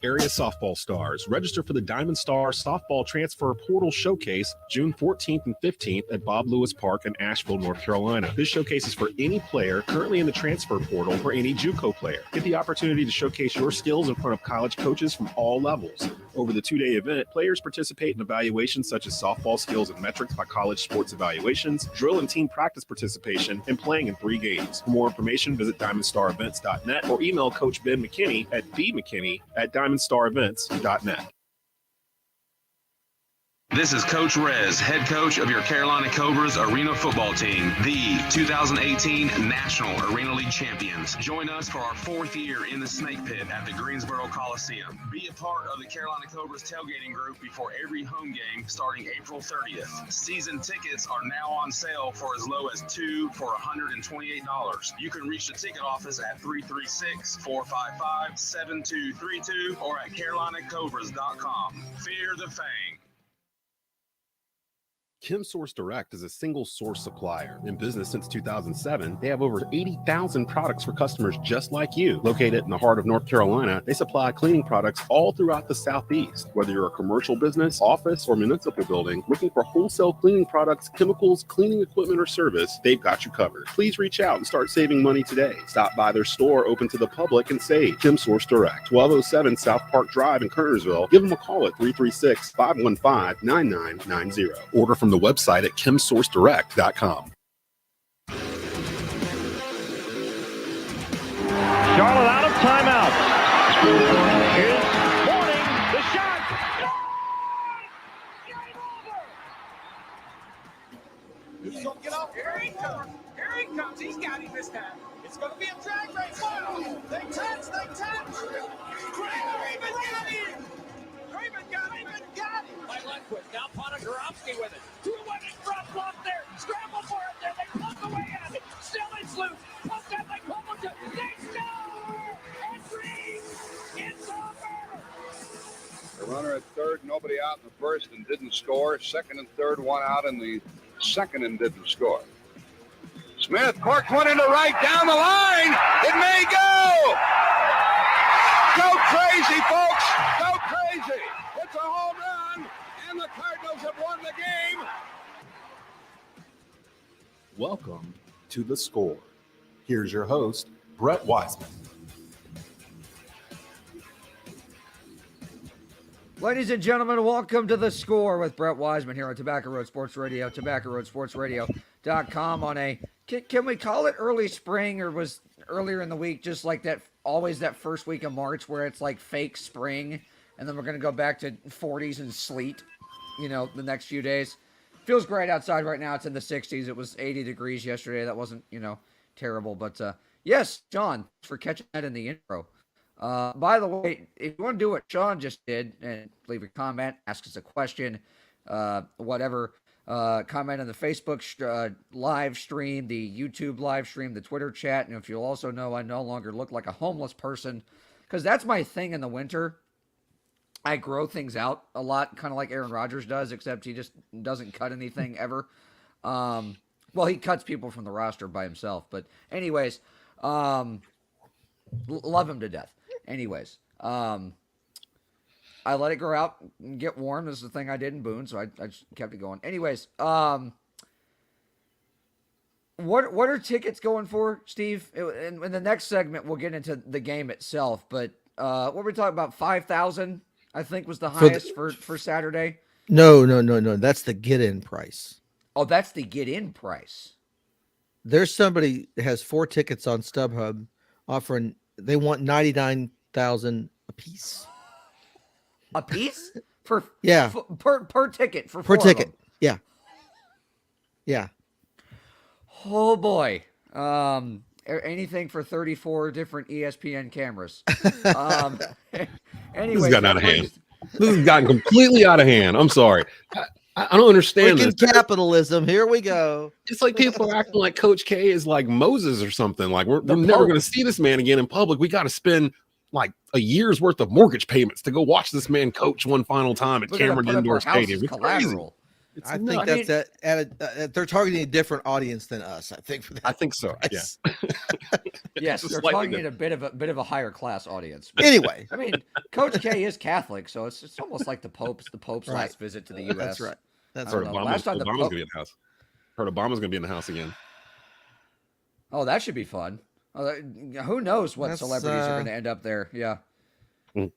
area softball stars. Register for the Diamond Star Softball Transfer Portal Showcase June 14th and 15th at Bob Lewis Park in Asheville, North Carolina. This showcase is for any player currently in the transfer portal or any JUCO player. Get the opportunity to showcase your skills in front of college coaches from all levels. Over the two-day event, players participate in evaluations such as softball skills and metrics by College Sports Evaluations, drill and team practice participation, and playing in 3 games. For more information, visit DiamondStarEvents.net or email Coach Ben McKinney at bmckinney@DiamondStarEvents.net. This is Coach Rez, head coach of your Carolina Cobras Arena football team, the 2018 National Arena League champions. Join us for our 4th year in the Snake Pit at the Greensboro Coliseum. Be a part of the Carolina Cobras tailgating group before every home game starting April 30th. Season tickets are now on sale for as low as 2 for $128. You can reach the ticket office at 336-455-7232 or at carolinacobras.com. Fear the Fang. ChemSource Direct is a single source supplier. In business since 2007, they have over 80,000 products for customers just like you. Located in the heart of North Carolina, they supply cleaning products all throughout the Southeast. Whether you're a commercial business, office, or municipal building, looking for wholesale cleaning products, chemicals, cleaning equipment, or service, they've got you covered. Please reach out and start saving money today. Stop by their store open to the public and save. ChemSource Direct, 1207 South Park Drive in Kernersville. Give them a call at 336-515-9990. Order from the website at chemsourcedirect.com. Charlotte out of timeout. Is Morning the shot. He's going to get off. Here he comes. Here he comes. He's got him this time. It's going to be a drag race. Wow. They touch. Craven got him. Craven got him. By Lundquist. Now Ponagorowski with it. 2-1 and drop block there. Scramble for it there. They plunk away at it. Still it's loose. Pumped up like Homelton. They score. Entry. It's over. The runner at third, nobody out in the first and didn't score. Second and third, one out in the second and didn't score. Smith corked one into right down the line. It may go. Go crazy, folks. Go crazy. It's a home run, and the Cardinals have won the game. Welcome to The Score. Here's your host, Brett Wiseman. Ladies and gentlemen, welcome to The Score with Brett Wiseman here on Tobacco Road Sports Radio, TobaccoRoadSportsRadio.com on a, can we call it early spring, or was earlier in the week just like that, always that first week of March where it's like fake spring, and then we're going to go back to 40s and sleet, the next few days. Feels great outside right now. It's in the 60s. It was 80 degrees yesterday. That wasn't, terrible. But, yes, John, thanks for catching that in the intro. By the way, if you want to do what Sean just did and leave a comment, ask us a question, whatever, comment on the Facebook live stream, the YouTube live stream, the Twitter chat. And if you'll also know, I no longer look like a homeless person, because that's my thing in the winter. I grow things out a lot, kind of like Aaron Rodgers does, except he just doesn't cut anything ever. Well, he cuts people from the roster by himself. But anyways, love him to death. Anyways, I let it grow out and get warm. This is the thing I did in Boone, so I just kept it going. Anyways, what are tickets going for, Steve? In the next segment, we'll get into the game itself. But what were we talking about? 5,000, I think, was the highest for Saturday. No. That's the get-in price. Oh, that's the get-in price. There's somebody that has 4 tickets on StubHub offering. They want 99,000 a piece. A piece for per ticket for per 4 ticket. Of them. Yeah. Oh boy. Anything for 34 different ESPN cameras. Anyways, This has gotten out of hand. This has gotten completely out of hand. I'm sorry. I don't understand this. Capitalism. Here we go. It's like people are acting like Coach K is like Moses or something. Like we're never going to see this man again in public. We got to spend like a year's worth of mortgage payments to go watch this man coach one final time at Cameron Indoor Stadium. It's crazy. It's I nuts. think they're targeting a different audience than us. I think for that. I think so. price. Yes, Just they're slightly targeting a bit of a higher class audience. Anyway, I mean, Coach K is Catholic, so it's almost like the Pope's Right. last visit to the U.S. that's right. That's I Heard don't right. know. Obama's Last time the going Pope. to be in the house. Heard Obama's going to be in the house again. Oh, that should be fun. Who knows what That's, celebrities are going to end up there? Yeah. Mm.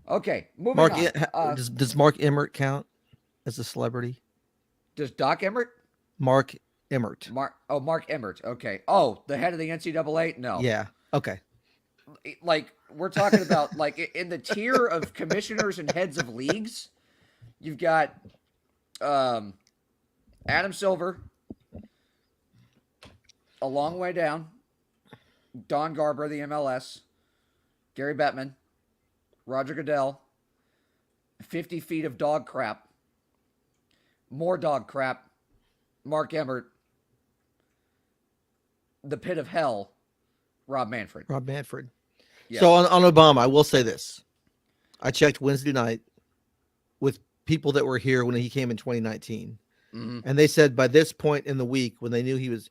Okay, moving Mark, on. does Mark Emmert count as a celebrity? Does Doc Emmert? Mark Emmert. Mark Emmert. Okay. Oh, the head of the NCAA? No. Yeah. Okay. Like we're talking about like in the tier of commissioners and heads of leagues, you've got Adam Silver, a long way down, Don Garber, the MLS, Gary Bettman, Roger Goodell, 50 feet of dog crap, more dog crap, Mark Emmert, the pit of hell, Rob Manfred. Rob Manfred. Yes. So on Obama, I will say this. I checked Wednesday night with people that were here when he came in 2019. Mm-hmm. And they said by this point in the week, when they knew he was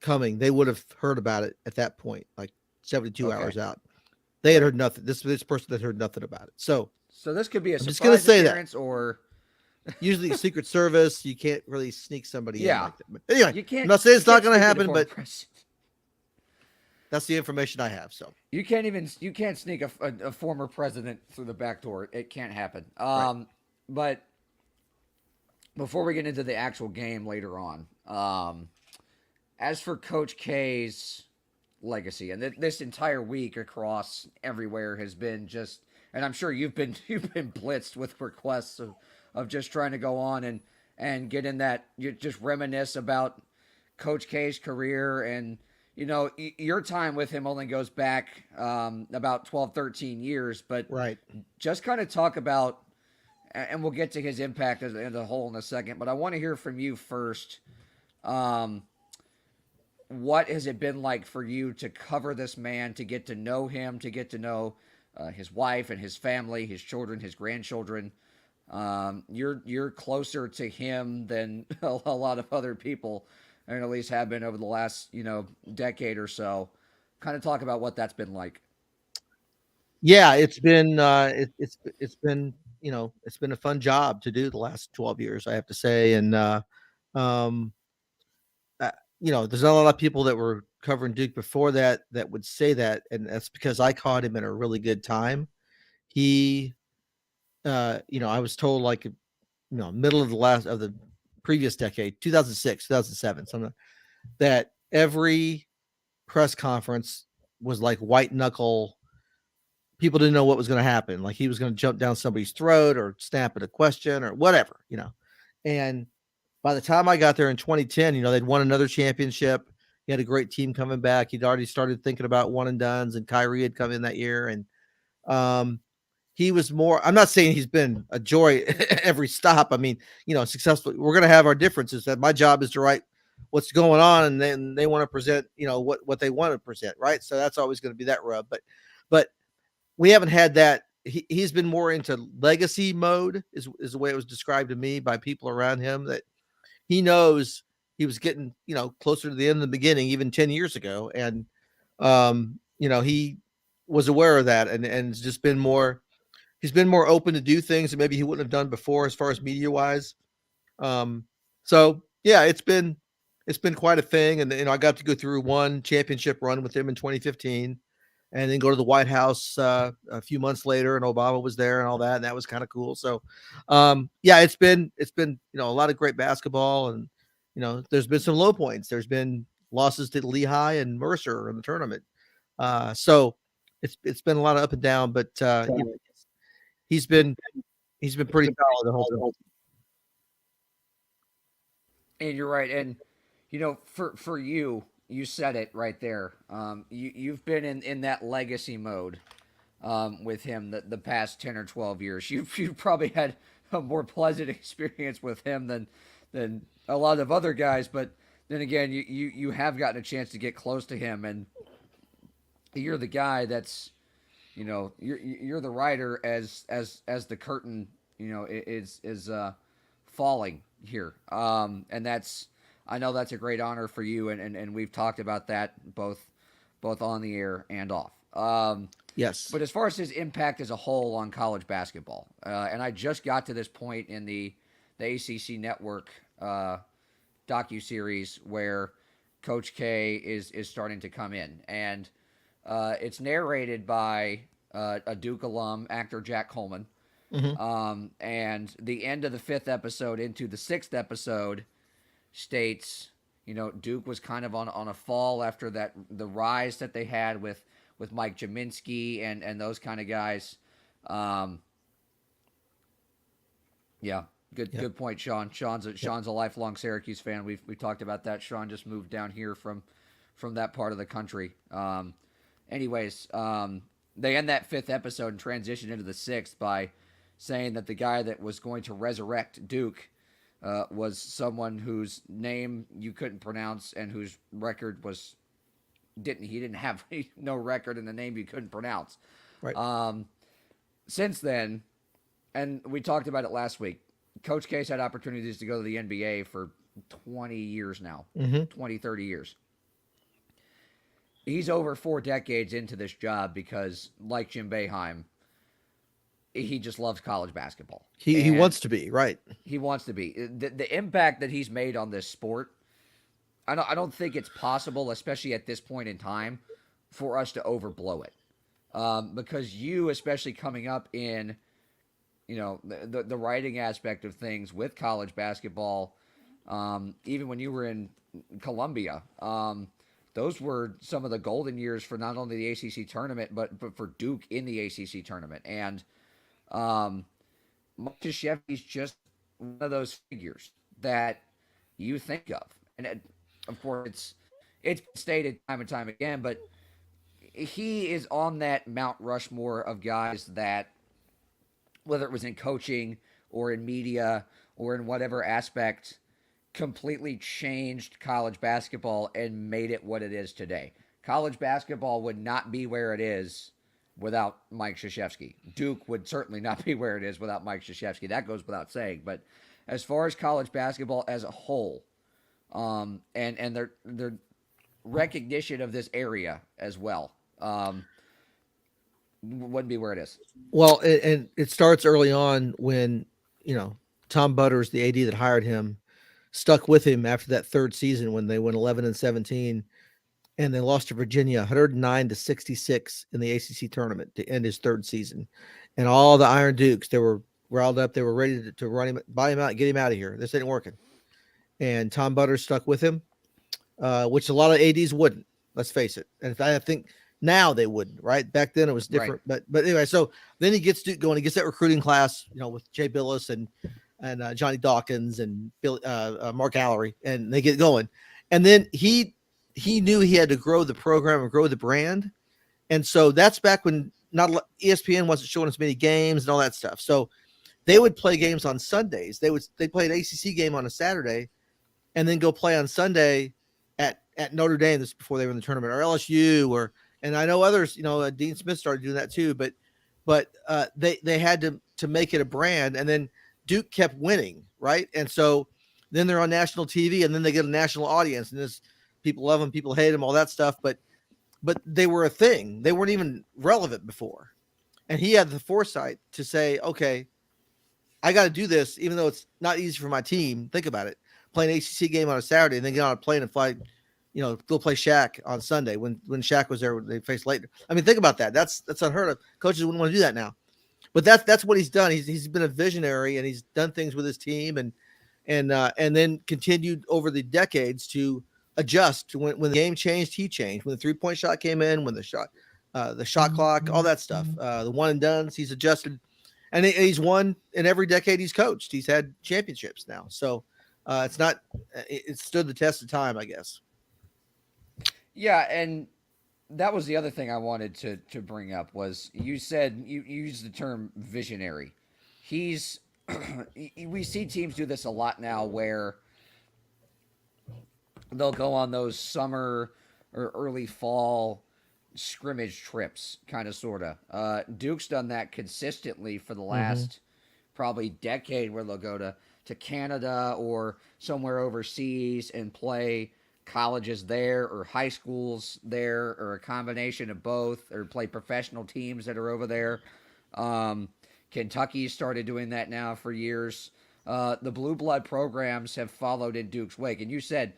coming, they would have heard about it at that point, like 72 hours out. They had heard nothing. This person had heard nothing about it. So this could be a I'm just surprise gonna say appearance or usually Secret Service, you can't really sneak somebody in like that. But anyway, you can't. I'm not saying it's not going to happen, but president. that's the information I have. So You can't sneak a former president through the back door. It can't happen. Right. But before we get into the actual game later on, as for Coach K's legacy, and this entire week across everywhere has been just, and I'm sure you've been blitzed with requests of just trying to go on and get in that, you just reminisce about Coach K's career. And you know, your time with him only goes back about 12, 13 years, but right. just kind of talk about, and we'll get to his impact as a whole in a second, but I want to hear from you first. What has it been like for you to cover this man, to get to know him, to get to know his wife and his family, his children, his grandchildren? You're closer to him than a lot of other people, and at least have been over the last, decade or so. Kind of talk about what that's been like. Yeah, it's been it's been it's been a fun job to do the last 12 years, I have to say. And there's not a lot of people that were covering Duke before that would say that, and that's because I caught him at a really good time. He I was told like middle of the previous decade, 2006, 2007, something, that every press conference was like white knuckle. People didn't know what was going to happen. Like he was going to jump down somebody's throat or snap at a question or whatever, And by the time I got there in 2010, they'd won another championship. He had a great team coming back. He'd already started thinking about one and dones, and Kyrie had come in that year. And he was more, I'm not saying he's been a joy every stop. I mean, successful. We're going to have our differences. That my job is to write what's going on, and then they want to present, what they want to present. Right. So that's always going to be that rub. But we haven't had that. He's been more into legacy mode is the way it was described to me by people around him, that he knows he was getting, closer to the end of the beginning, even 10 years ago. And, he was aware of that and it's just been more, he's been more open to do things that maybe he wouldn't have done before as far as media wise. So yeah, it's been quite a thing. And, I got to go through one championship run with him in 2015 and then go to the White House a few months later, and Obama was there and all that. And that was kind of cool. So yeah, it's been, a lot of great basketball, and, there's been some low points. There's been losses to Lehigh and Mercer in the tournament. So it's been a lot of up and down, but he's been pretty solid the whole time. And you're right. And, for you, you said it right there. You've been in that legacy mode with him the past 10 or 12 years. You've probably had a more pleasant experience with him than a lot of other guys. But then again, you have gotten a chance to get close to him, and you're the guy that's, you're the writer as the curtain, is falling here, and I know that's a great honor for you, and we've talked about that both on the air and off. Yes. But as far as his impact as a whole on college basketball, and I just got to this point in the ACC Network docuseries where Coach K is starting to come in, and it's narrated by a Duke alum, actor Jack Coleman. And the end of the 5th episode into the 6th episode states, Duke was kind of on a fall after the rise that they had with Mike Jaminski and those kind of guys. Yeah, good point, Sean. Sean's a lifelong Syracuse fan. We've talked about that. Sean just moved down here from that part of the country. Anyways, they end that 5th episode and transition into the 6th by saying that the guy that was going to resurrect Duke was someone whose name you couldn't pronounce and whose record was he didn't have no record in the name you couldn't pronounce. Right. Since then, and we talked about it last week, Coach K's had opportunities to go to the NBA for 20 years now, 20, 30 years. He's over 4 decades into this job because, like Jim Boeheim, he just loves college basketball. He wants to be, right. He wants to be. The impact that he's made on this sport, I don't think it's possible, especially at this point in time, for us to overblow it. Because you, especially coming up in, the writing aspect of things with college basketball, even when you were in Columbia, those were some of the golden years for not only the ACC tournament, but for Duke in the ACC tournament. And Mike Krzyzewski's just one of those figures that you think of. And of course, it's stated time and time again, but he is on that Mount Rushmore of guys that, whether it was in coaching or in media or in whatever aspect, completely changed college basketball and made it what it is today. College basketball would not be where it is without Mike Krzyzewski. Duke would certainly not be where it is without Mike Krzyzewski. That goes without saying. But as far as college basketball as a whole, and their recognition of this area as well, wouldn't be where it is. Well, and it starts early on when, Tom Butters, the AD that hired him, stuck with him after that 3rd season when they went 11-17, and they lost to Virginia 109-66 in the ACC tournament to end his 3rd season. And all the Iron Dukes, they were riled up. They were ready to run him, buy him out, get him out of here. This ain't working. And Tom Butters stuck with him, which a lot of ADs wouldn't. Let's face it. And I think now they wouldn't. Right back then it was different. Right. But anyway, so then he gets Duke going. He gets that recruiting class, with Jay Billis and Johnny Dawkins and Mark Allery, and they get going. And then he knew he had to grow the program and grow the brand. And so that's back when ESPN wasn't showing as many games and all that stuff. So they would play games on Sundays. They play an ACC game on a Saturday and then go play on Sunday at Notre Dame. This is before they were in the tournament, or LSU, and I know others, Dean Smith started doing that too, but they had to make it a brand, and then Duke kept winning, right? And so then they're on national TV, and then they get a national audience, and this people love them, people hate them, all that stuff. But they were a thing. They weren't even relevant before. And he had the foresight to say, okay, I got to do this, even though it's not easy for my team. Think about it. Play an ACC game on a Saturday and then get on a plane and fly, go play Shaq on Sunday when Shaq was there, when they faced later. I mean, think about that. That's unheard of. Coaches wouldn't want to do that now. But that's what he's done. He's been a visionary, and he's done things with his team and then continued over the decades to adjust to when the game changed. He changed when the 3-point shot came in, when the shot clock, all that stuff, the one and dones. He's adjusted, and he's won in every decade he's coached. He's had championships now, so it stood the test of time, I guess. Yeah, and that was the other thing I wanted to bring up was you said you used the term visionary. We see teams do this a lot now where they'll go on those summer or early fall scrimmage trips, kind of, sort of. Duke's done that consistently for the last probably decade, where they'll go to to Canada or somewhere overseas and play colleges there or high schools there or a combination of both, or play professional teams that are over there. Kentucky started doing that now for years. The blue blood programs have followed in Duke's wake. And you said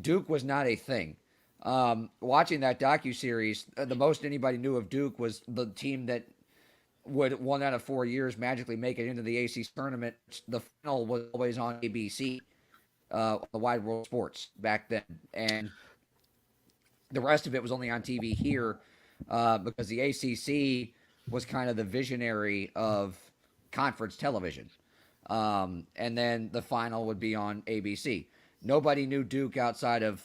Duke was not a thing. Watching that docuseries, the most anybody knew of Duke was the team that would 1 out of 4 years magically make it into the ACC tournament. The final was always on ABC, the Wide World Sports back then. And the rest of it was only on TV here because the ACC was kind of the visionary of conference television. And then the final would be on ABC. Nobody knew Duke outside of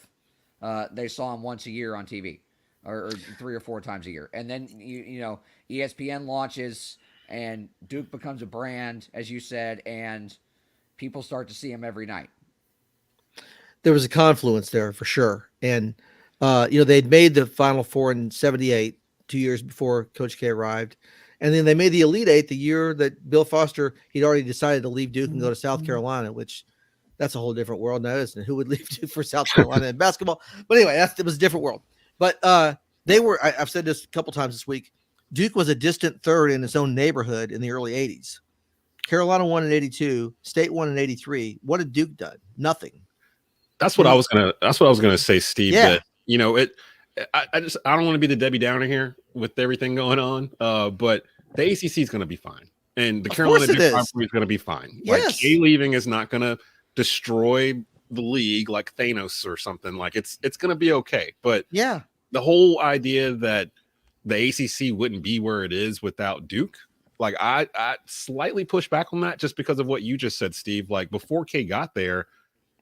they saw him once a year on TV, or 3 or 4 times a year. And then, you know, ESPN launches and Duke becomes a brand, as you said, and people start to see him every night. There was a confluence there for sure. And, you know, they'd made the Final Four in 78, 2 years before Coach K arrived. And then they made the Elite Eight the year that Bill Foster, he'd already decided to leave Duke and go to South Carolina, which that's a whole different world now, isn't it? Who would leave Duke for South Carolina in basketball? But anyway, it was a different world. But they were, I've said this a couple times this week, Duke was a distant third in its own neighborhood in the early 80s. Carolina won in 82, State won in 83. What had Duke done? Nothing. That's what I was gonna say, Steve. Yeah. That, you know, I don't want to be the Debbie Downer here with everything going on. But the ACC is going to be fine, and the Carolina Duke rivalry is going to be fine. Yes. Like, K leaving is not going to destroy the league like Thanos or something. Like, it's going to be okay. But yeah, the whole idea that the ACC wouldn't be where it is without Duke, like, I slightly push back on that just because of what you just said, Steve. Like, before K got there,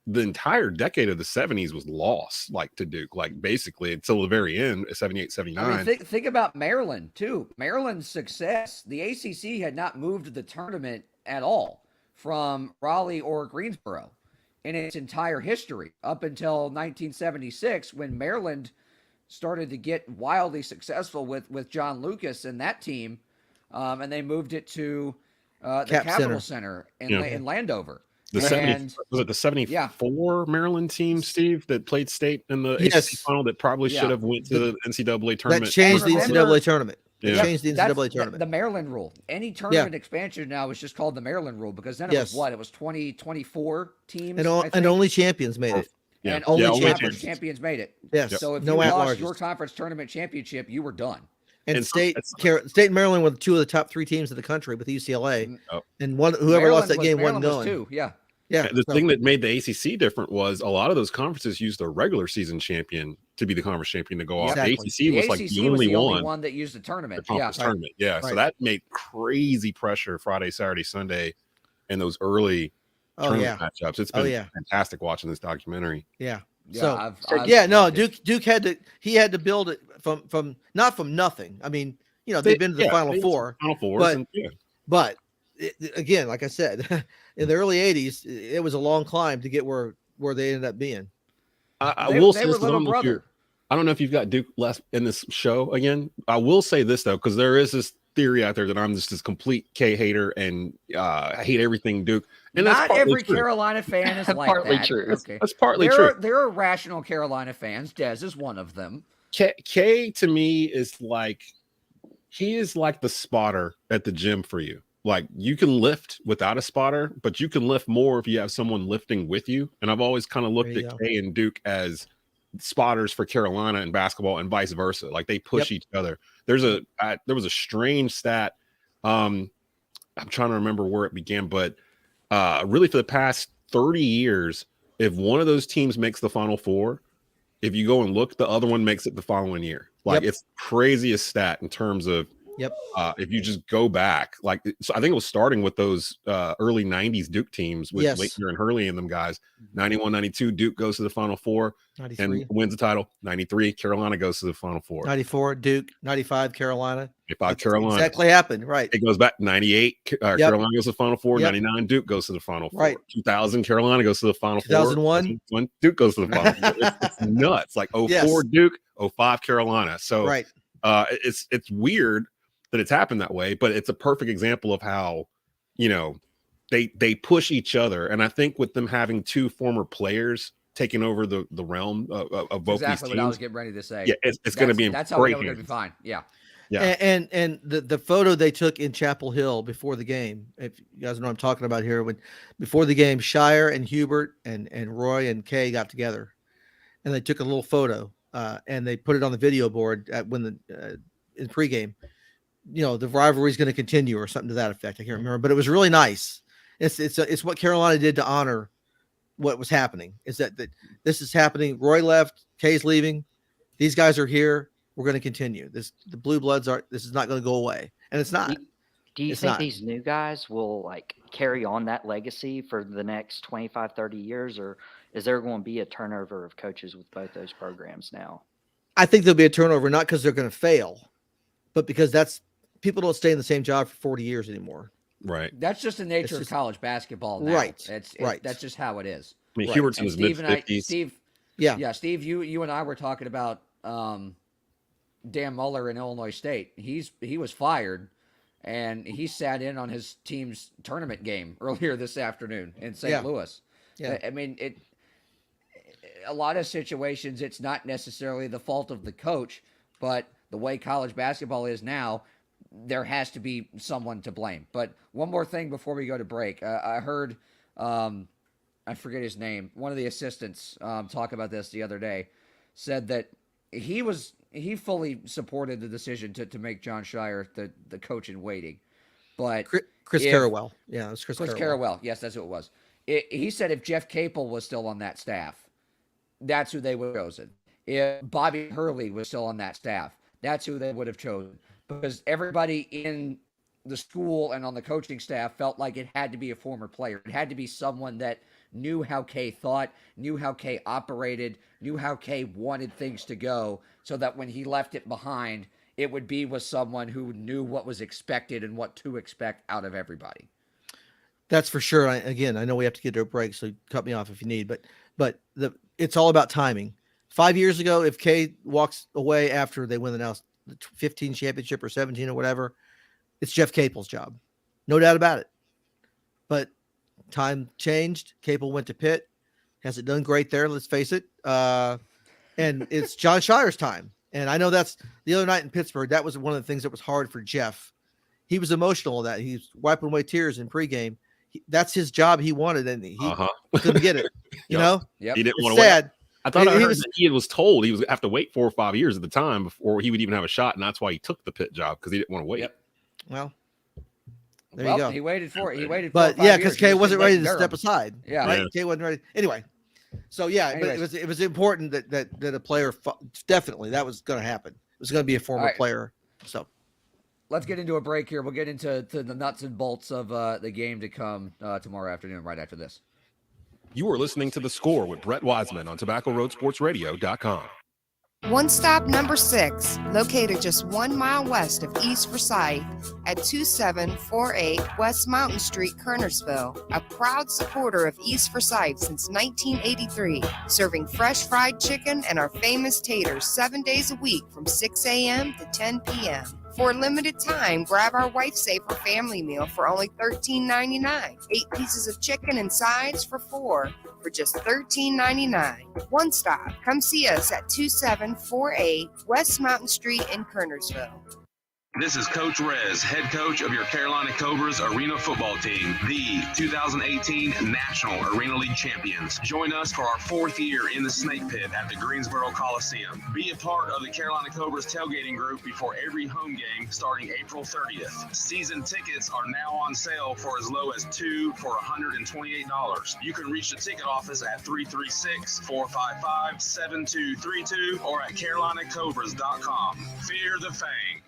the entire decade of the 70s was lost, like, to Duke, like, basically until the very end, 78, 79. I mean, think about Maryland, too. Maryland's success, the ACC had not moved the tournament at all from Raleigh or Greensboro in its entire history up until 1976, when Maryland started to get wildly successful with John Lucas and that team, and they moved it to the Capitol Center in Landover. Was it the 74 Maryland team, Steve, that played State in the ACC final that probably should have went to the NCAA tournament? That changed the NCAA tournament. Yeah. Changed the NCAA tournament. The Maryland rule. Any tournament expansion now is just called the Maryland rule, because then it was what? It was 24 teams, and only champions made it. Yeah. And only champions made it. Yes. So if you lost your conference tournament championship, you were done. And State and Maryland were 2 of the top 3 teams in the country with UCLA. And whoever lost that game wasn't going. Too. Yeah. Yeah. The thing that made the ACC different was a lot of those conferences used their regular season champion to be the conference champion to go off. Exactly. The ACC was like the only one that used the tournament. Tournament. Yeah. So that made crazy pressure Friday, Saturday, Sunday, and those early tournament matchups. It's been fantastic watching this documentary. Yeah. Yeah, so Duke had to build it from not from nothing. I mean, you know, they've been to the Final Four. But again, like I said, in the early 80s, it was a long climb to get where they ended up being. I will say this, I don't know if you've got Duke left in this show again. I will say this, though, because there is this theory out there that I'm just this complete K hater and I hate everything Duke. And not every Carolina fan is like partly that. True. Okay. That's partly true. There are rational Carolina fans. Dez is one of them. K to me is like, he is like the spotter at the gym for you. Like, you can lift without a spotter, but you can lift more if you have someone lifting with you. And I've always kind of looked at K and Duke as spotters for Carolina in basketball and vice versa. Like, they push each other. There was a strange stat. I'm trying to remember where it began, but really for the past 30 years, if one of those teams makes the Final Four, if you go and look, the other one makes it the following year. Like, it's the craziest stat in terms of if you just go back, like, so I think it was starting with those early 90s Duke teams with Leitner and Hurley and them guys. 91, 92, Duke goes to the Final Four and wins the title. 93, Carolina goes to the Final Four. 94, Duke. 95, Carolina. 95, Carolina. Exactly happened, right. It goes back 98, Carolina goes to the Final Four. 99, Duke goes to the Final Four. Right. 2000, Carolina goes to the Final 2001, Four. Duke goes to the Final Four. It's nuts. Like 04 Duke, 05 Carolina. So it's weird that it's happened that way, but it's a perfect example of how, you know, they push each other. And I think with them having two former players taking over the realm of both exactly these teams, what I was getting ready to say. yeah, it's going to be in that's how we great know we're going to hands. be fine. Yeah. Yeah. And the photo they took in Chapel Hill before the game, if you guys know what I'm talking about here, before the game, Shire and Hubert and Roy and Kay got together, and they took a little photo, and they put it on the video board in pregame. The rivalry is going to continue or something to that effect. I can't remember, but it was really nice. It's what Carolina did to honor what was happening. Is that this is happening? Roy left, Kay's leaving. These guys are here. We're going to continue. The blue bloods this is not going to go away. And it's not. Do you think these new guys will carry on that legacy for the next 25, 30 years, or is there going to be a turnover of coaches with both those programs now? I think there'll be a turnover, not because they're going to fail, but because people don't stay in the same job for 40 years anymore. Right. That's just the nature of college basketball now. Right. Right. That's just how it is. I mean, Hubert's in his mid-50s. Steve, you and I were talking about Dan Muller in Illinois State. He was fired, and he sat in on his team's tournament game earlier this afternoon in St. Louis. Yeah. I mean, a lot of situations, it's not necessarily the fault of the coach, but the way college basketball is now, there has to be someone to blame. But one more thing before we go to break. I heard, I forget his name, one of the assistants talk about this the other day, said that he fully supported the decision to make John Shire the coach in waiting. But Chris Carrawell. Yeah, it was Chris Carrawell. Yes, that's who it was. He said if Jeff Capel was still on that staff, that's who they would have chosen. If Bobby Hurley was still on that staff, that's who they would have chosen. Because everybody in the school and on the coaching staff felt like it had to be a former player. It had to be someone that knew how Kay thought, knew how Kay operated, knew how Kay wanted things to go, so that when he left it behind, it would be with someone who knew what was expected and what to expect out of everybody. That's for sure. I know we have to get to a break, so cut me off if you need. But it's all about timing. 5 years ago, if Kay walks away after they win the 15 championship or 17 or whatever, it's Jeff Capel's job. No doubt about it. But time changed. Capel went to Pitt. Hasn't done great there, let's face it. And it's John Shire's time. And I know that's the other night in Pittsburgh. That was one of the things that was hard for Jeff. He was emotional in that. He was wiping away tears in pregame. That's his job he wanted, and he couldn't get it. You know? Yep. He didn't want to wait. I thought he was told he was have to wait 4 or 5 years at the time before he would even have a shot, and that's why he took the Pitt job, because he didn't want to wait. Yep. Well, there you go. He waited for it. But yeah, because Kay wasn't ready to step aside. Yeah, right. Kay wasn't ready. Anyway, so yeah, but it was important that a player definitely that was going to happen. It was going to be a former player. So let's get into a break here. We'll get into the nuts and bolts of the game to come tomorrow afternoon. Right after this. You are listening to The Score with Brett Wiseman on TobaccoRoadSportsRadio.com. One stop number 6, located just 1 mile west of East Forsyth at 2748 West Mountain Street, Kernersville. A proud supporter of East Forsyth since 1983, serving fresh fried chicken and our famous taters 7 days a week from 6 a.m. to 10 p.m. For a limited time, grab our Wife Saver family meal for only $13.99. 8 pieces of chicken and sides for 4 for just $13.99. One stop. Come see us at 2748 West Mountain Street in Kernersville. This is Coach Rez, head coach of your Carolina Cobras Arena football team, the 2018 National Arena League champions. Join us for our 4th year in the Snake Pit at the Greensboro Coliseum. Be a part of the Carolina Cobras tailgating group before every home game starting April 30th. Season tickets are now on sale for as low as 2 for $128. You can reach the ticket office at 336-455-7232 or at carolinacobras.com. Fear the Fang.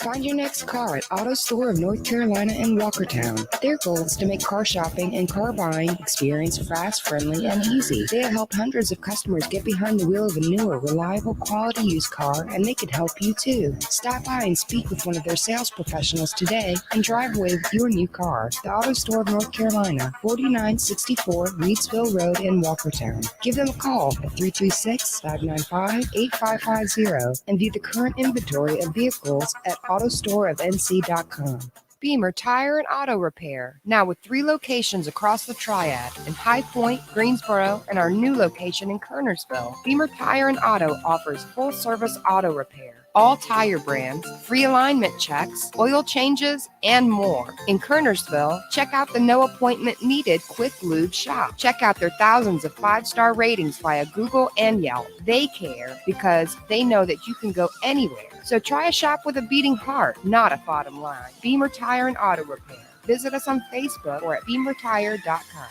Find your next car at Auto Store of North Carolina in Walkertown. Their goal is to make car shopping and car buying experience fast, friendly, and easy. They have helped hundreds of customers get behind the wheel of a newer, reliable, quality used car, and they could help you too. Stop by and speak with one of their sales professionals today and drive away with your new car. The Auto Store of North Carolina, 4964 Reedsville Road in Walkertown. Give them a call at 336-595-8550 and view the current inventory of vehicles at autostoreofnc.com. Beamer Tire and Auto Repair, now with 3 locations across the Triad in High Point, Greensboro, and our new location in Kernersville. Beamer Tire and Auto offers full-service auto repair, all tire brands, free alignment checks, oil changes, and more. In Kernersville, check out the no appointment needed Quick Lube shop. Check out their thousands of 5-star ratings via Google and Yelp. They care because they know that you can go anywhere. So try a shop with a beating heart, not a bottom line. Beamer Tire and Auto Repair. Visit us on Facebook or at beamertire.com.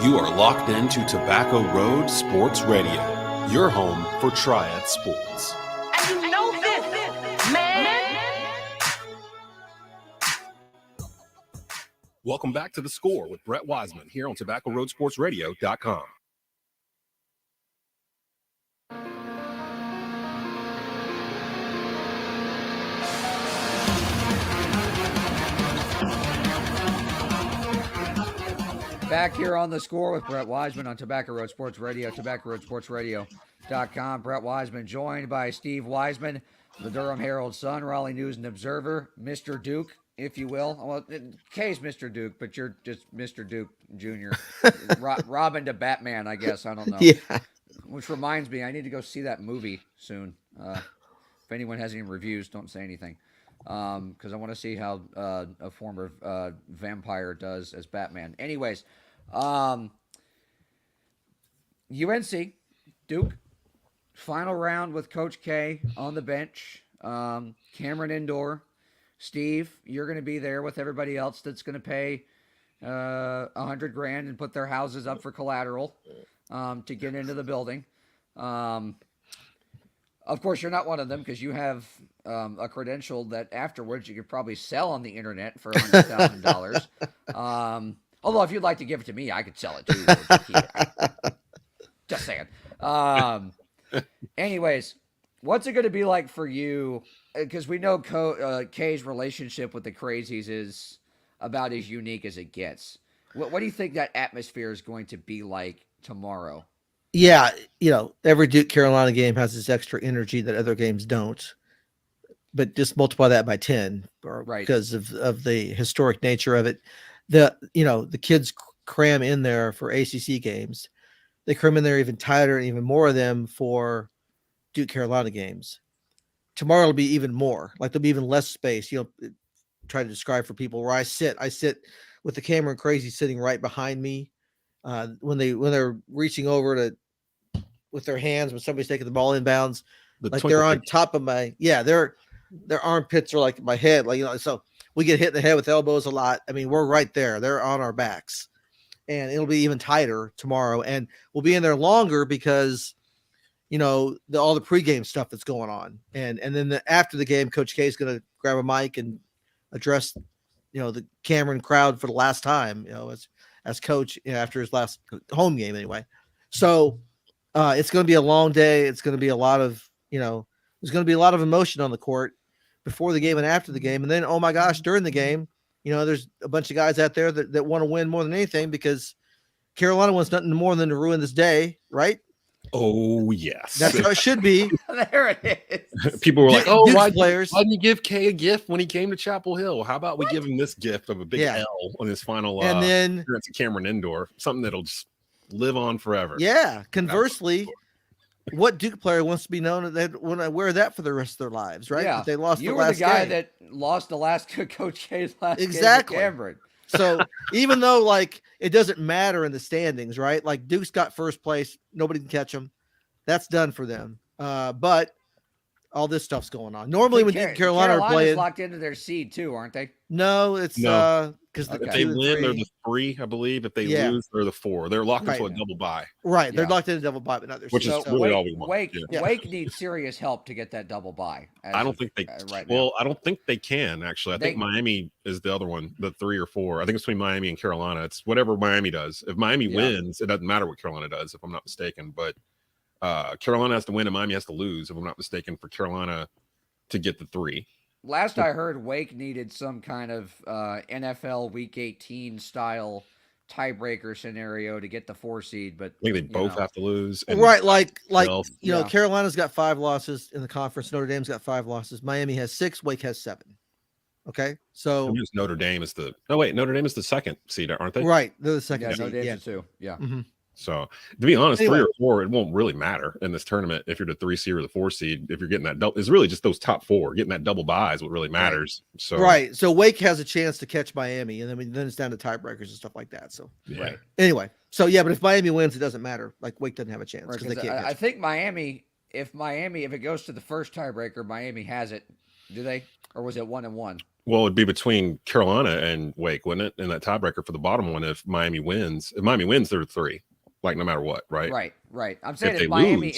You are locked into Tobacco Road Sports Radio, your home for Triad Sports. And you know this, man. Welcome back to The Score with Brett Wiseman here on TobaccoRoadSportsRadio.com. Back here on The Score with Brett Wiseman on Tobacco Road Sports Radio, TobaccoRoadSportsRadio.com. Brett Wiseman joined by Steve Wiseman, the Durham Herald Sun, Raleigh News and Observer, Mr. Duke, if you will. Well, Kay's Mr. Duke, but you're just Mr. Duke Jr. Robin to Batman, I guess. I don't know. Yeah. Which reminds me, I need to go see that movie soon. If anyone has any reviews, don't say anything. Because I want to see how a former vampire does as Batman. Anyways, UNC, Duke, final round with Coach K on the bench. Cameron Indoor. Steve, you're going to be there with everybody else that's going to pay $100,000 and put their houses up for collateral to get into the building. Of course, you're not one of them because you have a credential that afterwards you could probably sell on the internet for $100,000. Although if you'd like to give it to me, I could sell it too. Just saying. Anyways, what's it going to be like for you? Because we know Kay's relationship with the Crazies is about as unique as it gets. What do you think that atmosphere is going to be like tomorrow? Yeah, every Duke Carolina game has this extra energy that other games don't. But just multiply that by 10, right? Because of the historic nature of it. The kids cram in there for ACC games. They cram in there even tighter and even more of them for Duke Carolina games. Tomorrow will be even more. Like there'll be even less space. Try to describe for people where I sit with the Cameron Crazy sitting right behind me. When they're reaching over with their hands when somebody's taking the ball inbounds, they're on top of their armpits are like my head, so we get hit in the head with elbows a lot. I mean, we're right there. They're on our backs, and it'll be even tighter tomorrow, and we'll be in there longer because all the pregame stuff that's going on, and then after the game, Coach K is going to grab a mic and address the Cameron crowd for the last time, as coach after his last home game anyway. So it's going to be a long day. It's going to be a lot of, there's going to be a lot of emotion on the court before the game and after the game. And then, oh my gosh, during the game, there's a bunch of guys out there that want to win more than anything because Carolina wants nothing more than to ruin this day, right? Oh, yes. That's how it should be. There it is. People were like, why didn't you give Kay a gift when he came to Chapel Hill? How about we give him this gift of a big L on his final and then appearance at Cameron Indoor, something that'll just live on forever. Yeah. Conversely, what Duke player wants to be known that they want to wear that for the rest of their lives, right? Yeah. But they lost you the were last the guy game. that lost the last Coach K's last exactly. game at Cameron. So even though it doesn't matter in the standings, right? Like Duke's got first place, nobody can catch them. That's done for them. But all this stuff's going on. Normally when Duke Carolina are playing, locked into their seed too, aren't they? No, it's because if they win, they're the 3, I believe. If they lose, they're the 4. They're locked into a double bye. Right, they're locked into a double bye, but not their which is really all we want. Wake needs serious help to get that double bye. I don't think they. I don't think they can actually. I think Miami is the other one, the 3 or 4. I think it's between Miami and Carolina. It's whatever Miami does. If Miami wins, it doesn't matter what Carolina does, if I'm not mistaken. But Carolina has to win and Miami has to lose, if I'm not mistaken, for Carolina to get the 3. Last I heard, Wake needed some kind of NFL Week 18 style tiebreaker scenario to get the 4 seed, but I think they both have to lose. Right, like Well, you know, Carolina's got 5 losses in the conference. Notre Dame's got 5 losses. Miami has 6. Wake has 7. Okay, so Notre Dame is Notre Dame is the 2nd seed, aren't they? Right, they're the 2nd yeah, seed. Notre Dame's Yeah. the 2. Yeah. Mm-hmm. So to be honest, Anyway. 3 or 4, it won't really matter in this tournament if you're the 3 seed or the 4 seed. If you're getting that double, it's really just those top 4 getting that double bye is what really matters. So Right, so Wake has a chance to catch Miami, and then it's down to tiebreakers and stuff like that. So yeah. Anyway, so yeah, but if Miami wins, it doesn't matter. Like Wake doesn't have a chance Right, because they 'cause can't. I think Miami, if it goes to the first tiebreaker, Miami has it. Do they? Or was it 1-1? Well, it'd be between Carolina and Wake, wouldn't it? In that tiebreaker for the bottom one, if Miami wins, they're 3, like no matter what, right? Right. I'm saying If if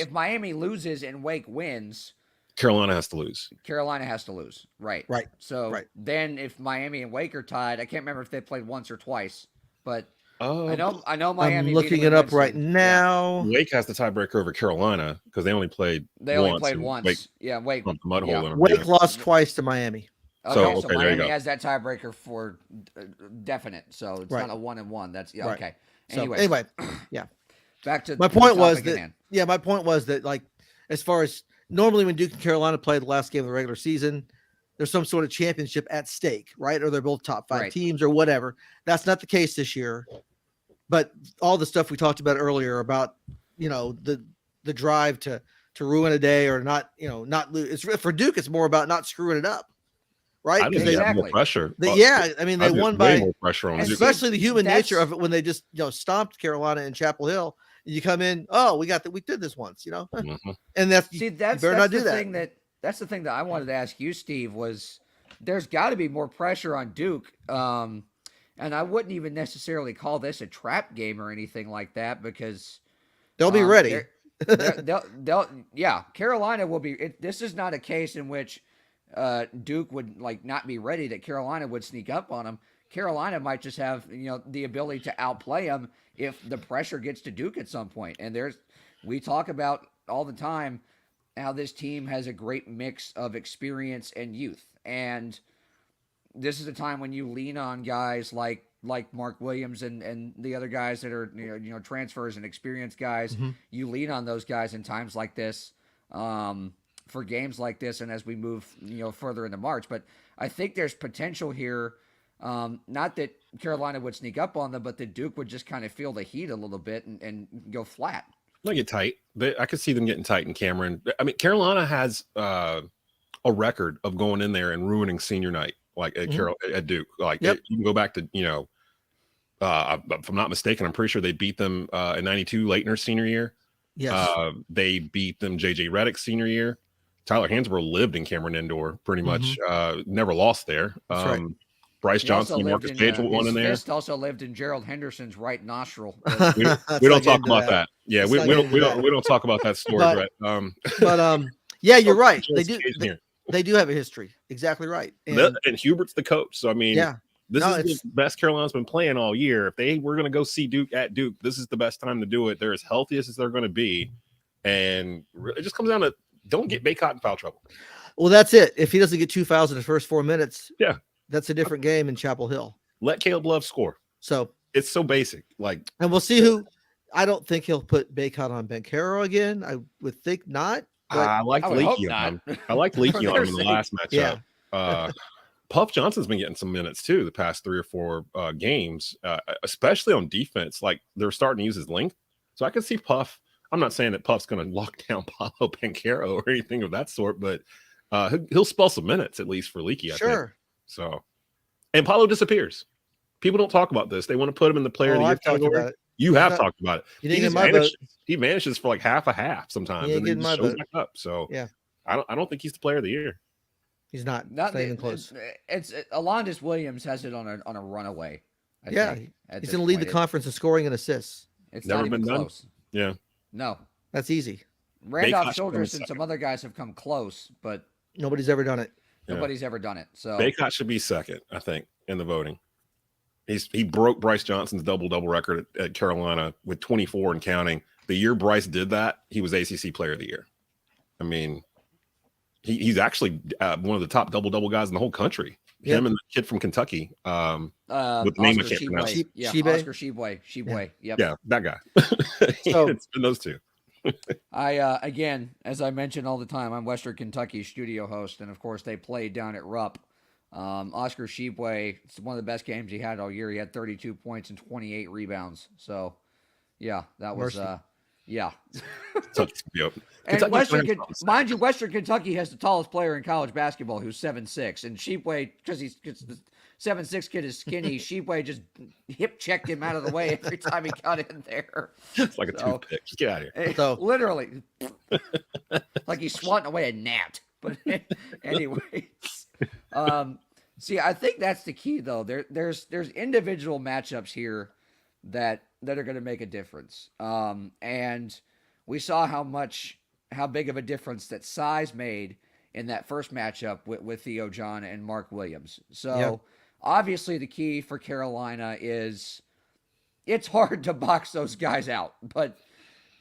they Miami loses and Wake wins, Carolina has to lose. Carolina has to lose. Right. So then if Miami and Wake are tied, I can't remember if they played once or twice, but I know Miami. I'm looking it up right now. Wake has the tiebreaker over Carolina because they only played. They only played once. Wake, yeah, Wake. Mud hole. Wake lost twice to Miami. Okay, so Miami has that tiebreaker for definite. So it's not a 1-1. That's okay. Anyway, yeah. Back to my point was topic at that hand. my point was that like as far as normally when Duke and Carolina play the last game of the regular season, there's some sort of championship at stake, right? Or they're both top 5 teams or whatever. That's not the case this year. But all the stuff we talked about earlier about, you know, the drive to ruin a day or not lose. For Duke, it's more about not screwing it up, right? I think they have more pressure. I mean, they won by more pressure on especially the human nature of it when they just stomped Carolina in Chapel Hill. You come in, we did this once, and that's that's the thing that I wanted to ask you, Steve, was there's got to be more pressure on Duke. And I wouldn't even necessarily call this a trap game or anything like that because they'll be ready. Carolina will be. This is not a case in which Duke would not be ready that Carolina would sneak up on them. Carolina might just have the ability to outplay them if the pressure gets to Duke at some point. And we talk about all the time how this team has a great mix of experience and youth, and this is a time when you lean on guys like Mark Williams and the other guys that are transfers and experienced guys. Mm-hmm. You lean on those guys in times like this, for games like this, and as we move further into March. But I think there's potential here. Not that Carolina would sneak up on them, but that Duke would just kind of feel the heat a little bit and go flat. They get tight. I could see them getting tight in Cameron. I mean, Carolina has a record of going in there and ruining senior night. Like at at Duke, you can go back to if I'm not mistaken, I'm pretty sure they beat them in '92, Leitner's senior year. Yes, they beat them JJ Redick's senior year. Tyler Hansbrough lived in Cameron Indoor pretty much, never lost there. That's right. Bryce Johnson and Marcus Page were one in there. Fist also lived in Gerald Henderson's right nostril. we don't talk about that. Yeah, we don't talk about that story, but yeah, you're right. They do have a history. Exactly right. And Hubert's the coach. So, I mean, this is the best Carolina's been playing all year. If they were going to go see Duke at Duke, this is the best time to do it. They're as healthy as they're going to be. And it just comes down to don't get Baycott in foul trouble. Well, that's it. If he doesn't get 2 fouls in the first 4 minutes, that's a different game in Chapel Hill. Let Caleb Love score. So it's so basic. And we'll see who. I don't think he'll put Baycott on Bencaro again. I would think not. I liked Leakey on him. I liked Leakey on him in the last matchup. Puff Johnson's been getting some minutes too the past 3 or 4 games, especially on defense. Like they're starting to use his length, so I can see Puff. I'm not saying that Puff's going to lock down Paulo Bencaro or anything of that sort, but he'll spell some minutes at least for Leakey. I think. So, and Paulo disappears. People don't talk about this. They want to put him in the player of the year category. You have talked about it. He vanishes for like half a half sometimes, and then he shows back up. So I don't think he's the player of the year. He's not even close. It's Alondas Williams has it on a runaway. I think, he's going to lead the conference in scoring and assists. It's never not even been close. Done. Yeah, no, that's easy. Randolph Childress and some other guys have come close, but nobody's ever done it. Nobody's ever done it. So Baycott should be second, I think, in the voting. He broke Bryce Johnson's double record at Carolina with 24 and counting. The year Bryce did that, he was ACC Player of the Year. I mean, he's actually one of the top double guys in the whole country. Him and the kid from Kentucky. With the name I Oscar can't pronounce. Shibwe. Yeah, Shibwe? Oscar Shibwe. Shibwe. Yep. Yeah, that guy. So- It's been those two. I again, as I mention all the time, I'm Western Kentucky's studio host, and of course they played down at Rupp. Oscar Shibwe, it's one of the best games he had all year. He had 32 points and 28 rebounds. So, yeah, that was yeah. Yep. And Kentucky mind you, Western Kentucky has the tallest player in college basketball, who's 7'6", and Shibwe, because the 7'6" kid is skinny, Shibwe just hip checked him out of the way every time he got in there. It's like a toothpick. Just get out of here. So- Literally, like he's swatting away a gnat. But anyways, see, I think that's the key, though. There's individual matchups here that are going to make a difference. And we saw how big of a difference that size made in that first matchup with Theo John and Mark Williams. So obviously the key for Carolina is it's hard to box those guys out, but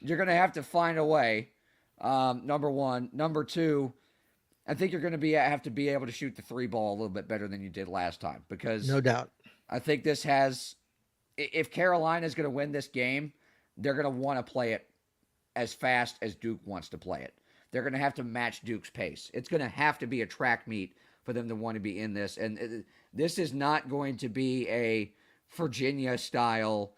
you're going to have to find a way. Number one. Number two, I think you're going to have to be able to shoot the three ball a little bit better than you did last time, because No doubt. I think if Carolina is going to win this game, they're going to want to play it as fast as Duke wants to play it. They're going to have to match Duke's pace. It's going to have to be a track meet for them to want to be in this. And this is not going to be a Virginia-style,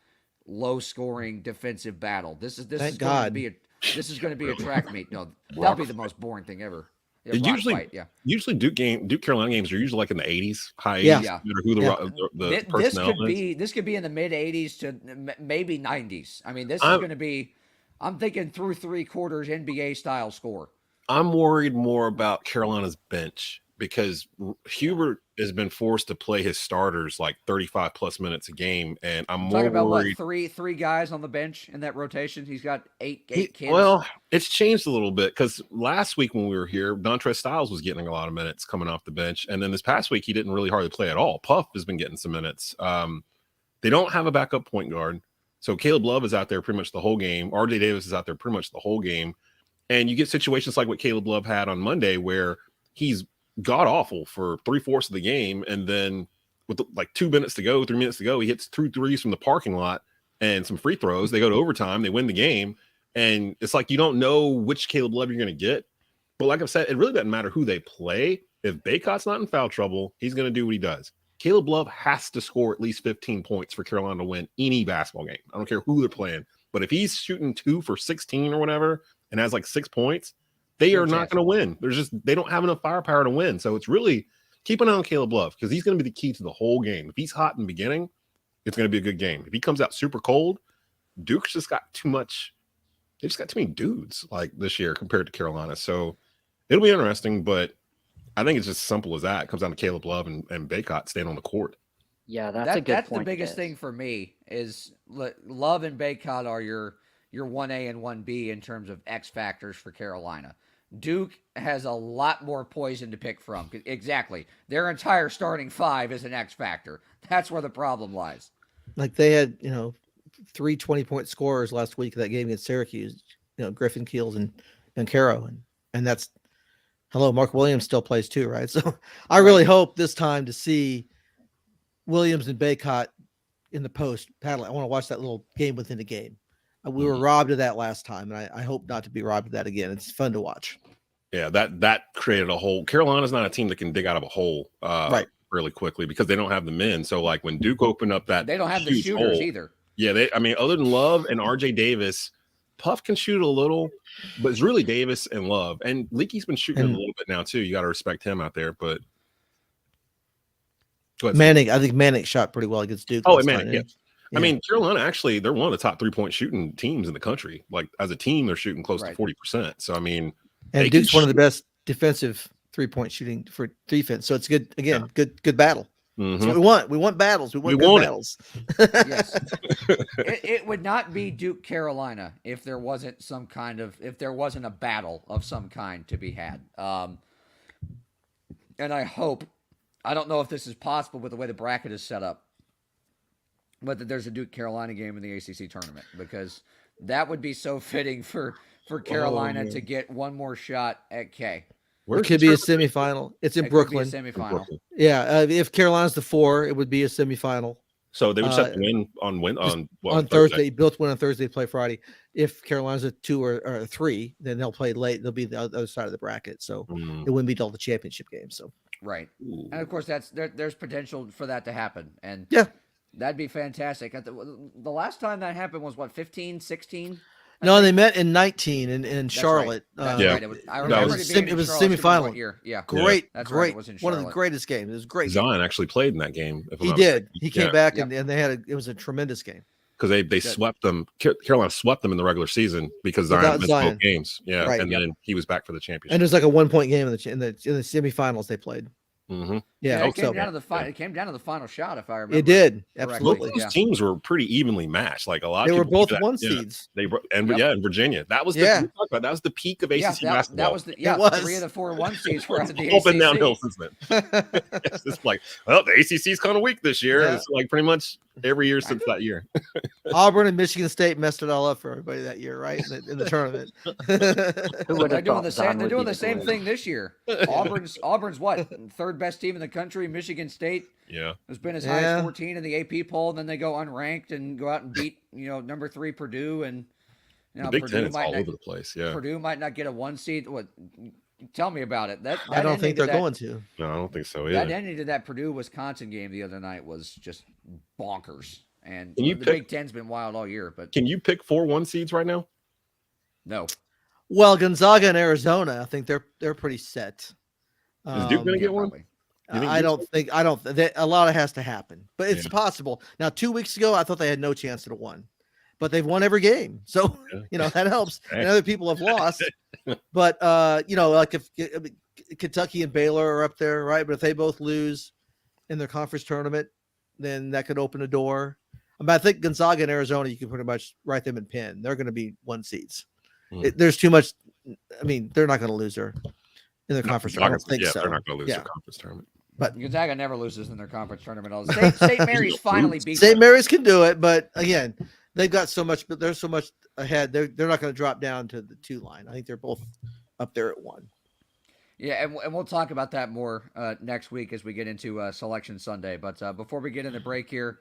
low-scoring defensive battle. This is going to be a track meet. No, that'll be the most boring thing ever. Usually Duke Carolina games are usually like in the 80s, high 80s. Yeah. No matter who the personnel is. This could be in the mid 80s to maybe 90s. I mean, this is going to be. I'm thinking through three quarters NBA style score. I'm worried more about Carolina's bench because Hubert has been forced to play his starters like 35 plus minutes a game, and I'm more talking about worried. What, three guys on the bench in that rotation. He's got eight kids. Well, it's changed a little bit because last week when we were here, Dontrez Styles was getting a lot of minutes coming off the bench, and then this past week he didn't really hardly play at all. Puff has been getting some minutes. They don't have a backup point guard, so Caleb Love is out there pretty much the whole game. RJ Davis is out there pretty much the whole game, and you get situations like what Caleb Love had on Monday where he's god awful for 3/4 of the game, and then with like 3 minutes to go, he hits 2 threes from the parking lot and some free throws. They go to overtime, they win the game, and it's like you don't know which Caleb Love you're going to get. But like I've said, it really doesn't matter who they play. If Baycott's not in foul trouble, he's going to do what he does. Caleb Love has to score at least 15 points for Carolina to win any basketball game. I don't care who they're playing, but if he's shooting 2 for 16 or whatever and has like 6 points, they are not going to win. They don't have enough firepower to win. So it's really keep an eye on Caleb Love because he's going to be the key to the whole game. If he's hot in the beginning, it's going to be a good game. If he comes out super cold, Duke's just got too much. They just got too many dudes like this year compared to Carolina. So it'll be interesting, but I think it's just simple as that. It comes down to Caleb Love and Baycott staying on the court. Yeah, that's a good point. That's the biggest thing for me is Love and Baycott are your 1A and 1B in terms of X factors for Carolina. Duke has a lot more poison to pick from. Exactly. Their entire starting five is an X factor. That's where the problem lies. Like they had, 3 20-point scorers last week of that game against Syracuse, Griffin, Keels, and Caro. And that's, Mark Williams still plays too, right? So I really hope this time to see Williams and Baycott in the post paddling. I want to watch that little game within a game. We were robbed of that last time, and I hope not to be robbed of that again. It's fun to watch. Yeah, that created a hole. Carolina's not a team that can dig out of a hole really quickly because they don't have the men. So, like when Duke opened up that, they don't have the shooters hole, either. Yeah, other than Love and RJ Davis, Puff can shoot a little, but it's really Davis and Love. And Leakey's been shooting a little bit now too. You got to respect him out there. But Manning, I think Manning shot pretty well against Duke. Oh, Manning, yeah. I mean, Carolina, actually, they're one of the top 3-point shooting teams in the country. Like, as a team, they're shooting close to 40%. So, I mean. And Duke's one of the best defensive 3-point shooting for defense. So, it's good. Again, good battle. Mm-hmm. That's what we want. We want battles. We want battles. Yes. It would not be Duke Carolina if there wasn't a battle of some kind to be had. And I don't know if this is possible with the way the bracket is set up, but that there's a Duke Carolina game in the ACC tournament, because that would be so fitting for Carolina to get one more shot at K. It could be a semifinal. It's in It Brooklyn. could be a semifinal. Yeah, if Carolina's the 4, it would be a semifinal. So they would just have to win on Thursday. Both win on Thursday, play Friday. If Carolina's a 2 or a 3, then they'll play late. They'll be the other side of the bracket, so it wouldn't be till the championship game. So right, and of course there's potential for that to happen, and yeah, that'd be fantastic. The last time that happened was what 15, 16. No, they met in 19 in Charlotte. Right. That's right. I remember it was a Charlotte, semifinal. Year. Yeah, great, that's great. Right. It was in one of the greatest games. It was great. Zion actually played in that game. He did. He came back and they had it was a tremendous game because they swept them. Carolina swept them in the regular season because Zion missed both games. Yeah, right. and then he was back for the championship. And it was like a 1-point game in the semifinals they played. Mm-hmm. Yeah, it came down to the final shot, if I remember. It did absolutely. Those teams were pretty evenly matched. Like a lot, they of were people both 1 seeds. In Virginia, that was that was the peak of ACC basketball. That was 3 of the 4 1 seeds were out of the all been ACC. downhill since then. It's just like, well, the ACC is kind of weak this year. It's like pretty much every year since that year. Auburn and Michigan State messed it all up for everybody that year, right? In the tournament. They're doing the same thing this year. Auburn's what? Third best team in the country. Michigan State has been as high as 14 in the AP poll, and then they go unranked and go out and beat number 3 Purdue, and the Big Purdue Ten is all over the place. Yeah, Purdue might not get a 1 seed. What? Tell me about it. That I don't think they're going to. No, I don't think so. That ending to that Purdue-Wisconsin game the other night was just bonkers. And the Big Ten's been wild all year. But can you pick 4 1 seeds right now? No. Well, Gonzaga and Arizona, I think they're pretty set. Is Duke going to get one? I don't think. A lot has to happen, but it's possible. Now, 2 weeks ago, I thought they had no chance to have won, but they've won every game, so that helps. And other people have lost, but like if Kentucky and Baylor are up there, right? But if they both lose in their conference tournament, then that could open a door. I think Gonzaga and Arizona, you can pretty much write them in pen. They're going to be 1 seeds. There's too much. I mean, they're not going to lose in their conference tournament. I don't think so. They're not going to lose their conference tournament. But Gonzaga never loses in their conference tournament. St. Mary's finally beat St. Mary's can do it, but again, they've got so much. But there's so much ahead. They're not going to drop down to the 2 line. I think they're both up there at 1. Yeah, and we'll talk about that more next week as we get into Selection Sunday. But before we get in the break here,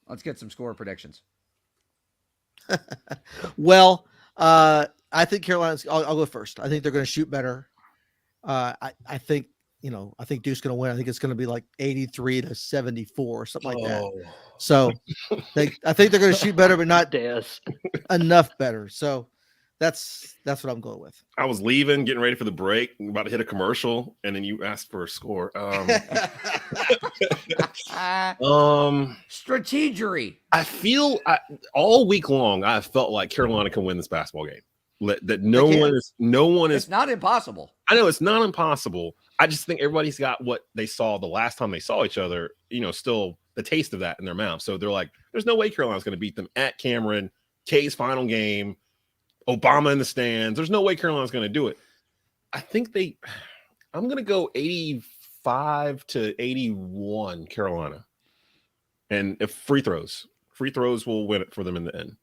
let's get some score predictions. Well, I think Carolina's. I'll go first. I think they're going to shoot better. I think I think Duke's going to win. I think it's going to be like 83-74 or something like that. So I think they're going to shoot better, but not enough better. So that's what I'm going with. I was leaving, getting ready for the break, about to hit a commercial, and then you asked for a score. Strategery. I feel all week long I felt like Carolina can win this basketball game. That no one is. It's not impossible. I know it's not impossible. I just think everybody's got what they saw the last time they saw each other. Still the taste of that in their mouth. So they're like, "There's no way Carolina's going to beat them at Cameron, K's final game, Obama in the stands. There's no way Carolina's going to do it." I think I'm going to go 85-81 Carolina, and if free throws will win it for them in the end.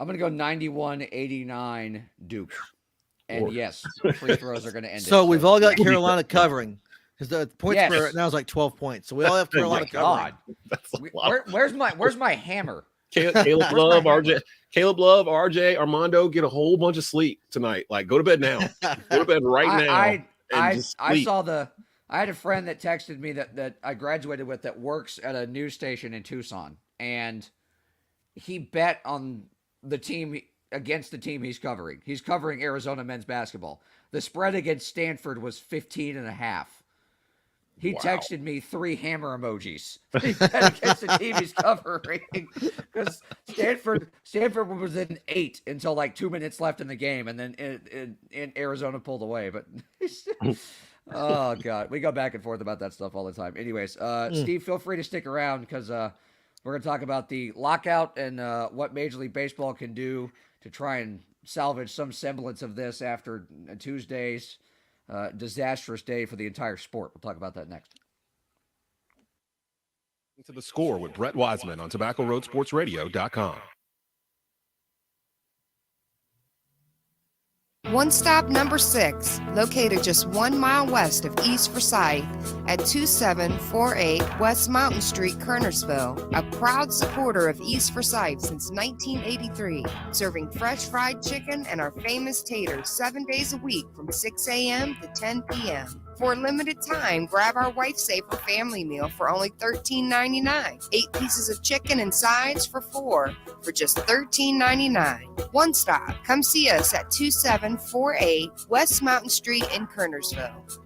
I'm going to go 91-89 Duke. And yes, free throws are going to end it. So we've all got Carolina covering because the point spread right now is like 12 points. So we all have Carolina covering. That's a lot. Where's my hammer? Caleb Love, RJ, Armando, get a whole bunch of sleep tonight. Like, go to bed now. Go to bed right now. I had a friend that texted me that I graduated with that works at a news station in Tucson, and he bet on the team against the team he's covering. He's covering Arizona men's basketball. The spread against Stanford was 15.5. He texted me 3 hammer emojis. He bet against the team he's covering because Stanford was in 8 until like 2 minutes left in the game, and then in Arizona pulled away. But oh god, we go back and forth about that stuff all the time. Anyways, Steve, feel free to stick around because we're going to talk about the lockout and what Major League Baseball can do to try and salvage some semblance of this after Tuesday's disastrous day for the entire sport. We'll talk about that next. To the Score with Brett Wiseman on TobaccoRoadSportsRadio.com. One stop number 6, located just 1 mile west of East Forsyth at 2748 West Mountain Street, Kernersville. A proud supporter of East Forsyth since 1983, serving fresh fried chicken and our famous taters 7 days a week from 6 a.m. to 10 p.m. For a limited time, grab our Wife Saver family meal for only $13.99. 8 pieces of chicken and sides for 4 for just $13.99. One stop. Come see us at 2748 West Mountain Street in Kernersville.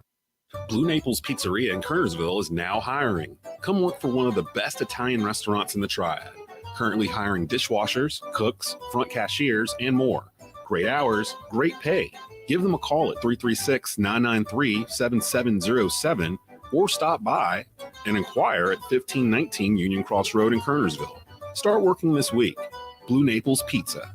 Blue Naples Pizzeria in Kernersville is now hiring. Come work for one of the best Italian restaurants in the Triad. Currently hiring dishwashers, cooks, front cashiers, and more. Great hours, great pay. Give them a call at 336-993-7707 or stop by and inquire at 1519 Union Cross Road in Kernersville. Start working this week. Blue Naples Pizza.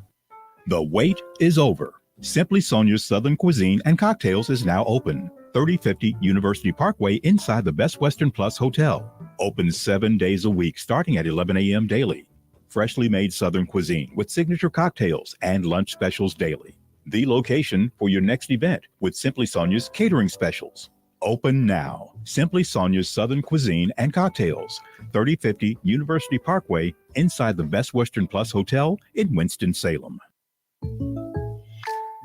The wait is over. Simply Sonia's Southern Cuisine and Cocktails is now open. 3050 University Parkway inside the Best Western Plus Hotel. Open 7 days a week starting at 11 a.m. daily. Freshly made Southern cuisine with signature cocktails and lunch specials daily. The location for your next event with Simply Sonia's catering specials. Open now. Simply Sonia's Southern Cuisine and Cocktails. 3050 University Parkway inside the Best Western Plus Hotel in Winston-Salem.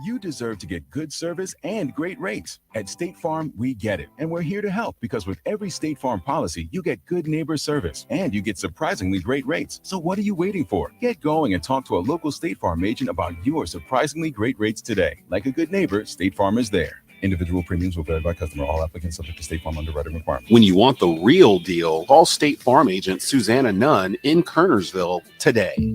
You deserve to get good service and great rates. At State Farm, we get it. And we're here to help because with every State Farm policy, you get good neighbor service and you get surprisingly great rates. So what are you waiting for? Get going and talk to a local State Farm agent about your surprisingly great rates today. Like a good neighbor, State Farm is there. Individual premiums will vary by customer. All applicants subject to State Farm underwriting requirements. When you want the real deal, call State Farm agent Susanna Nunn in Kernersville today.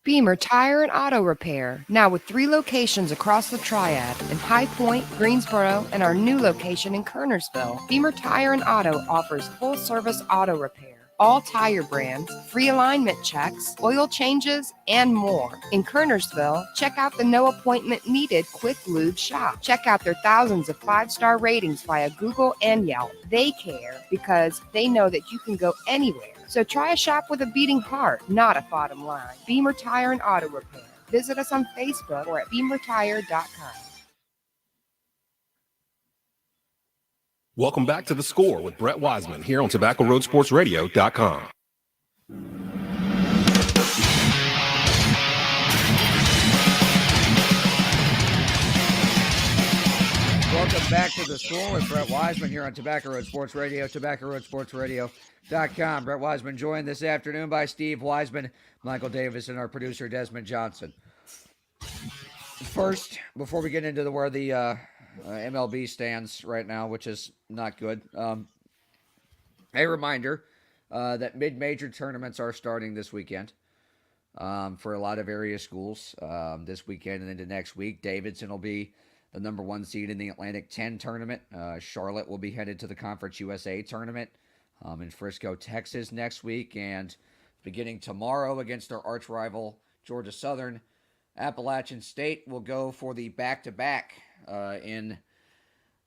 Beamer Tire and Auto Repair, now with 3 locations across the Triad in High Point, Greensboro, and our new location in Kernersville. Beamer Tire and Auto offers full-service auto repair, all tire brands, free alignment checks, oil changes, and more. In Kernersville, check out the no appointment needed Quick Lube shop. Check out their thousands of 5-star ratings via Google and Yelp. They care because they know that you can go anywhere. So try a shop with a beating heart, not a bottom line. Beamer Tire and Auto Repair. Visit us on Facebook or at beamertire.com. Welcome back to The Score with Brett Wiseman here on TobaccoRoadSportsRadio.com. Welcome back to The Score with Brett Wiseman here on Tobacco Road Sports Radio, TobaccoRoadSportsRadio.com. Brett Wiseman joined this afternoon by Steve Wiseman, Michael Davis, and our producer Desmond Johnson. First, before we get into where the MLB stands right now, which is not good, a reminder that mid-major tournaments are starting this weekend for a lot of area schools this weekend and into next week. Davidson will be the number 1 seed in the Atlantic 10 tournament. Charlotte will be headed to the Conference USA tournament in Frisco, Texas next week. And beginning tomorrow against their arch rival, Georgia Southern, Appalachian State will go for the back-to-back in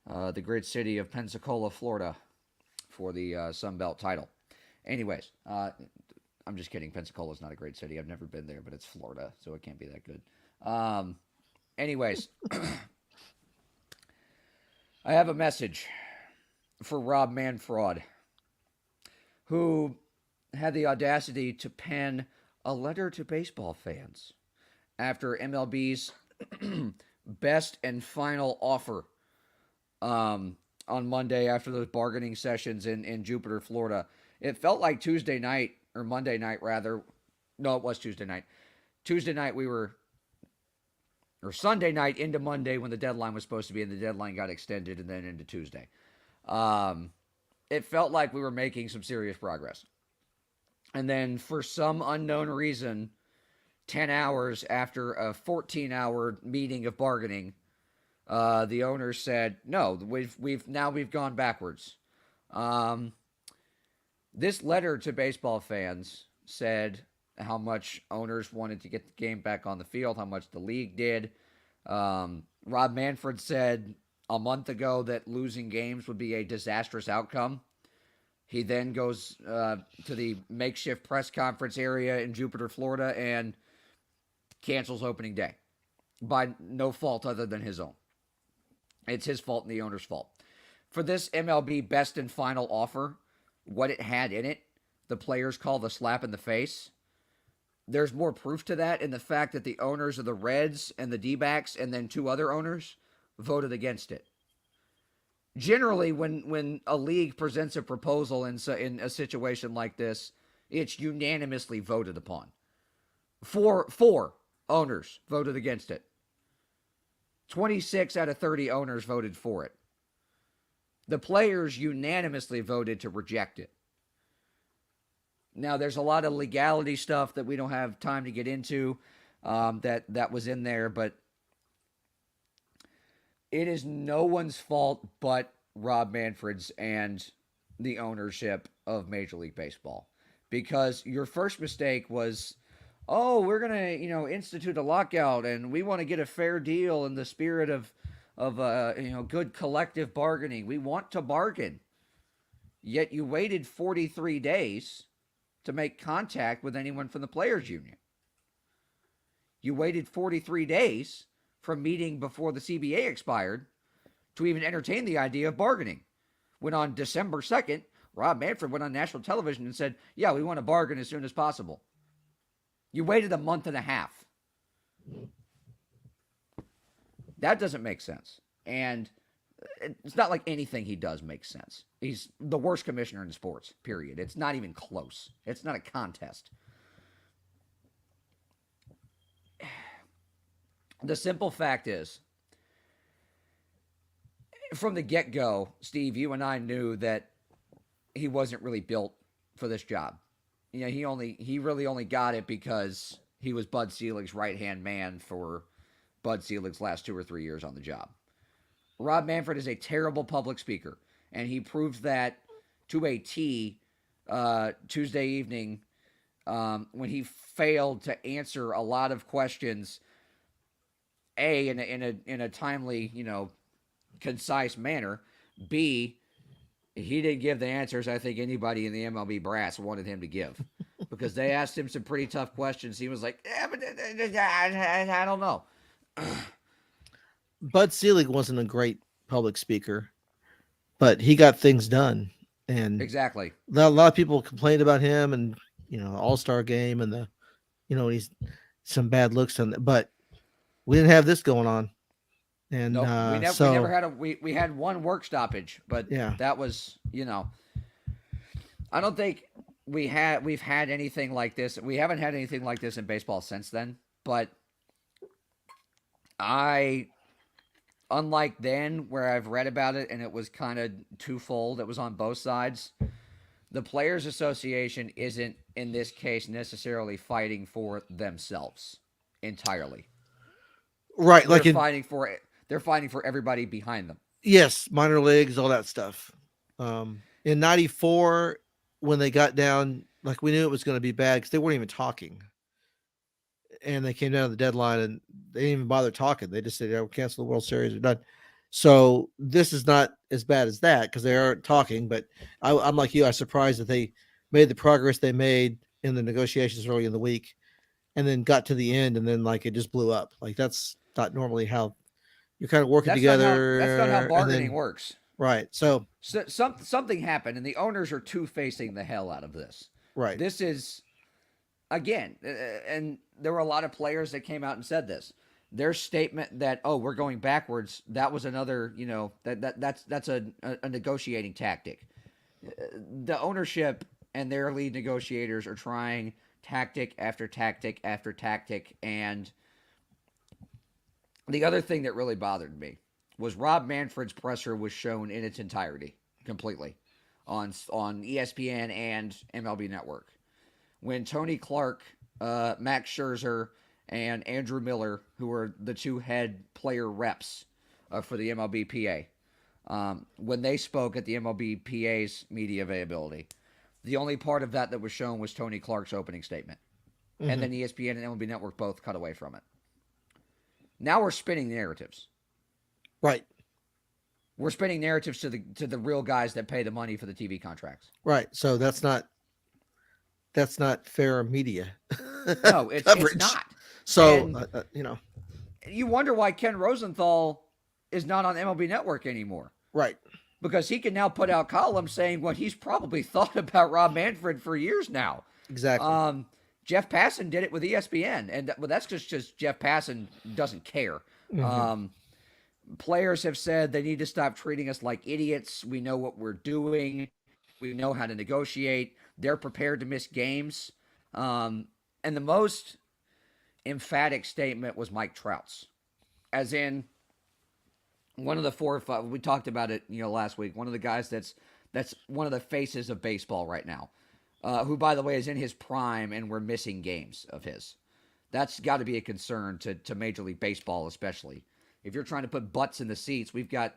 the great city of Pensacola, Florida for the Sun Belt title. Anyways, I'm just kidding. Pensacola's not a great city. I've never been there, but it's Florida, so it can't be that good. Anyways, I have a message for Rob Manfraud, who had the audacity to pen a letter to baseball fans after MLB's best and final offer on Monday after those bargaining sessions in Jupiter, Florida. It felt like Tuesday night, or Monday night rather. No, it was Tuesday night. Tuesday night or Sunday night into Monday when the deadline was supposed to be, and the deadline got extended and then into Tuesday. It felt like we were making some serious progress. And then for some unknown reason, 10 hours after a 14-hour meeting of bargaining, the owners said, no, we've gone backwards. This letter to baseball fans said how much owners wanted to get the game back on the field, how much the league did. Rob Manfred said a month ago that losing games would be a disastrous outcome. He then goes to the makeshift press conference area in Jupiter, Florida, and cancels opening day. by no fault other than his own. It's his fault and the owner's fault. For this MLB best and final offer, what it had in it, the players call the slap in the face. There's more proof to that in the fact that the owners of the Reds and the D-backs and then 2 other owners voted against it. Generally, when a league presents a proposal in a situation like this, it's unanimously voted upon. Four owners voted against it. 26 out of 30 owners voted for it. The players unanimously voted to reject it. Now, there's a lot of legality stuff that we don't have time to get into that was in there, but it is no one's fault but Rob Manfred's and the ownership of Major League Baseball. Because your first mistake was, oh, we're going to, institute a lockout and we want to get a fair deal in the spirit of good collective bargaining. We want to bargain. Yet you waited 43 days to make contact with anyone from the players' union. You waited 43 days from meeting before the CBA expired to even entertain the idea of bargaining. When on December 2nd, Rob Manfred went on national television and said, yeah, we want to bargain as soon as possible. You waited a month and a half. That doesn't make sense. And it's not like anything he does makes sense. He's the worst commissioner in sports, period. It's not even close. It's not a contest. The simple fact is, from the get-go, Steve, you and I knew that he wasn't really built for this job. He really only got it because he was Bud Selig's right-hand man for Bud Selig's last 2 or 3 years on the job. Rob Manfred is a terrible public speaker, and he proved that to a T Tuesday evening when he failed to answer a lot of questions, A, in a timely, concise manner. B, he didn't give the answers I think anybody in the MLB brass wanted him to give, because they asked him some pretty tough questions. He was like, but I don't know. Bud Selig wasn't a great public speaker, but he got things done. And exactly, a lot of people complained about him and All-Star game and he's some bad looks on that, but we didn't have this going on. And nope, we never had we had one work stoppage, but yeah, that was I don't think we've had anything like this. We haven't had anything like this in baseball since then. But unlike then, where I've read about it and it was kind of twofold, it was on both sides. The Players Association isn't in this case necessarily fighting for themselves entirely. Right, they're fighting for everybody behind them. Yes, minor leagues, all that stuff. In '94, when they got down, like we knew it was going to be bad because they weren't even talking. And they came down to the deadline and they didn't even bother talking. They just said, we'll cancel the World Series. We're done. So this is not as bad as that because they aren't talking. But I'm like you. I was surprised that they made the progress they made in the negotiations early in the week and then got to the end and then it just blew up. That's not normally how you're kind of working together. That's not how bargaining works. Right. So something happened and the owners are two-facing the hell out of this. Right. This is, again, and there were a lot of players that came out and said this. Their statement that, we're going backwards, that was another, that's a negotiating tactic. The ownership and their lead negotiators are trying tactic after tactic after tactic. And the other thing that really bothered me was Rob Manfred's presser was shown in its entirety, completely, on ESPN and MLB Network. When Tony Clark, Max Scherzer, and Andrew Miller, who were the two head player reps for the MLBPA, when they spoke at the MLBPA's media availability, the only part of that was shown was Tony Clark's opening statement. Mm-hmm. And then ESPN and MLB Network both cut away from it. Now we're spinning narratives. Right. We're spinning narratives to the real guys that pay the money for the TV contracts. Right. So that's not fair media. No, it's not. So, you wonder why Ken Rosenthal is not on MLB Network anymore. Right. Because he can now put out columns saying what he's probably thought about Rob Manfred for years now. Exactly. Jeff Passan did it with ESPN, and that's just Jeff Passan doesn't care. Mm-hmm. Players have said they need to stop treating us like idiots. We know what we're doing. We know how to negotiate. They're prepared to miss games. And the most emphatic statement was Mike Trout's, as in one of the 4 or 5. We talked about it, last week. One of the guys that's one of the faces of baseball right now, who, by the way, is in his prime, and we're missing games of his. That's got to be a concern to Major League Baseball, especially if you're trying to put butts in the seats. We've got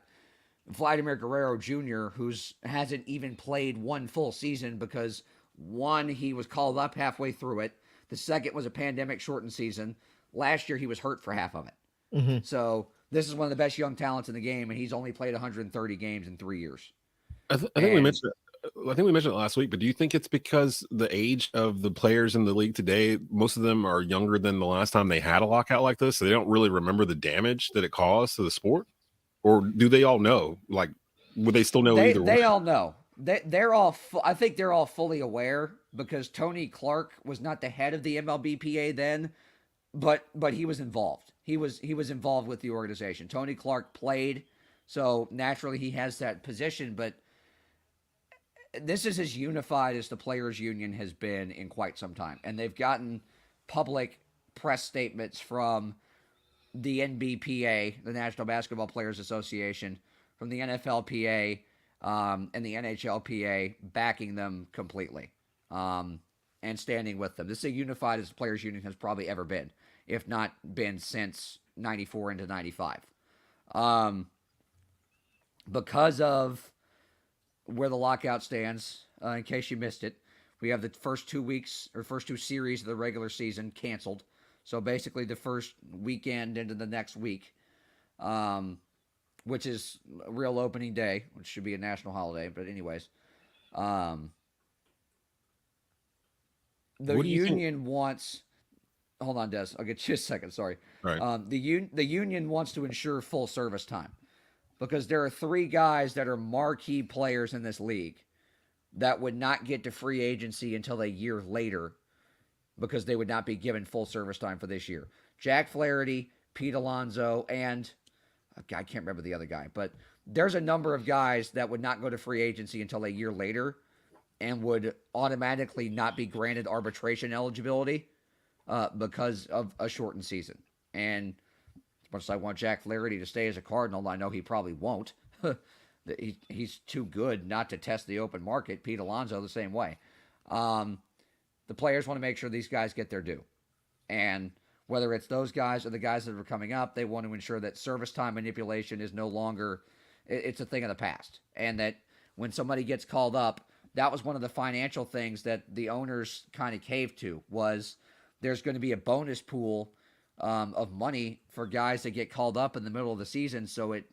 Vladimir Guerrero Jr., who hasn't even played one full season because, one, he was called up halfway through it. The second was a pandemic-shortened season. Last year, he was hurt for half of it. Mm-hmm. So this is one of the best young talents in the game, and he's only played 130 games in 3 years. I think we mentioned it last week, but do you think it's because the age of the players in the league today, most of them are younger than the last time they had a lockout like this, so they don't really remember the damage that it caused to the sport? Or do they all know? Like, would they still know either way? They all know. They're all. I think they're all fully aware because Tony Clark was not the head of the MLBPA then, but he was involved. He was involved with the organization. Tony Clark played, so naturally he has that position. But this is as unified as the players' union has been in quite some time, and they've gotten public press statements from the NBPA, the National Basketball Players Association, from the NFLPA, and the NHLPA, backing them completely, and standing with them. This is as unified as the players' union has probably ever been, if not been since 94 into 95. Because of where the lockout stands, in case you missed it, we have the first 2 weeks or first 2 series of the regular season canceled. So basically the first weekend into the next week, which is a real opening day, which should be a national holiday. But anyways, the union wants... Hold on, Des. I'll get you a second. Sorry. Right. The union wants to ensure full service time because there are 3 guys that are marquee players in this league that would not get to free agency until a year later because they would not be given full service time for this year. Jack Flaherty, Pete Alonso, and I can't remember the other guy, but there's a number of guys that would not go to free agency until a year later and would automatically not be granted arbitration eligibility because of a shortened season. And as much as I want Jack Flaherty to stay as a Cardinal, I know he probably won't. He's too good not to test the open market. Pete Alonso the same way. The players want to make sure these guys get their due. And whether it's those guys or the guys that are coming up, they want to ensure that service time manipulation is no longer, it's a thing of the past. And that when somebody gets called up, that was one of the financial things that the owners kind of caved to, was there's going to be a bonus pool of money for guys that get called up in the middle of the season, so it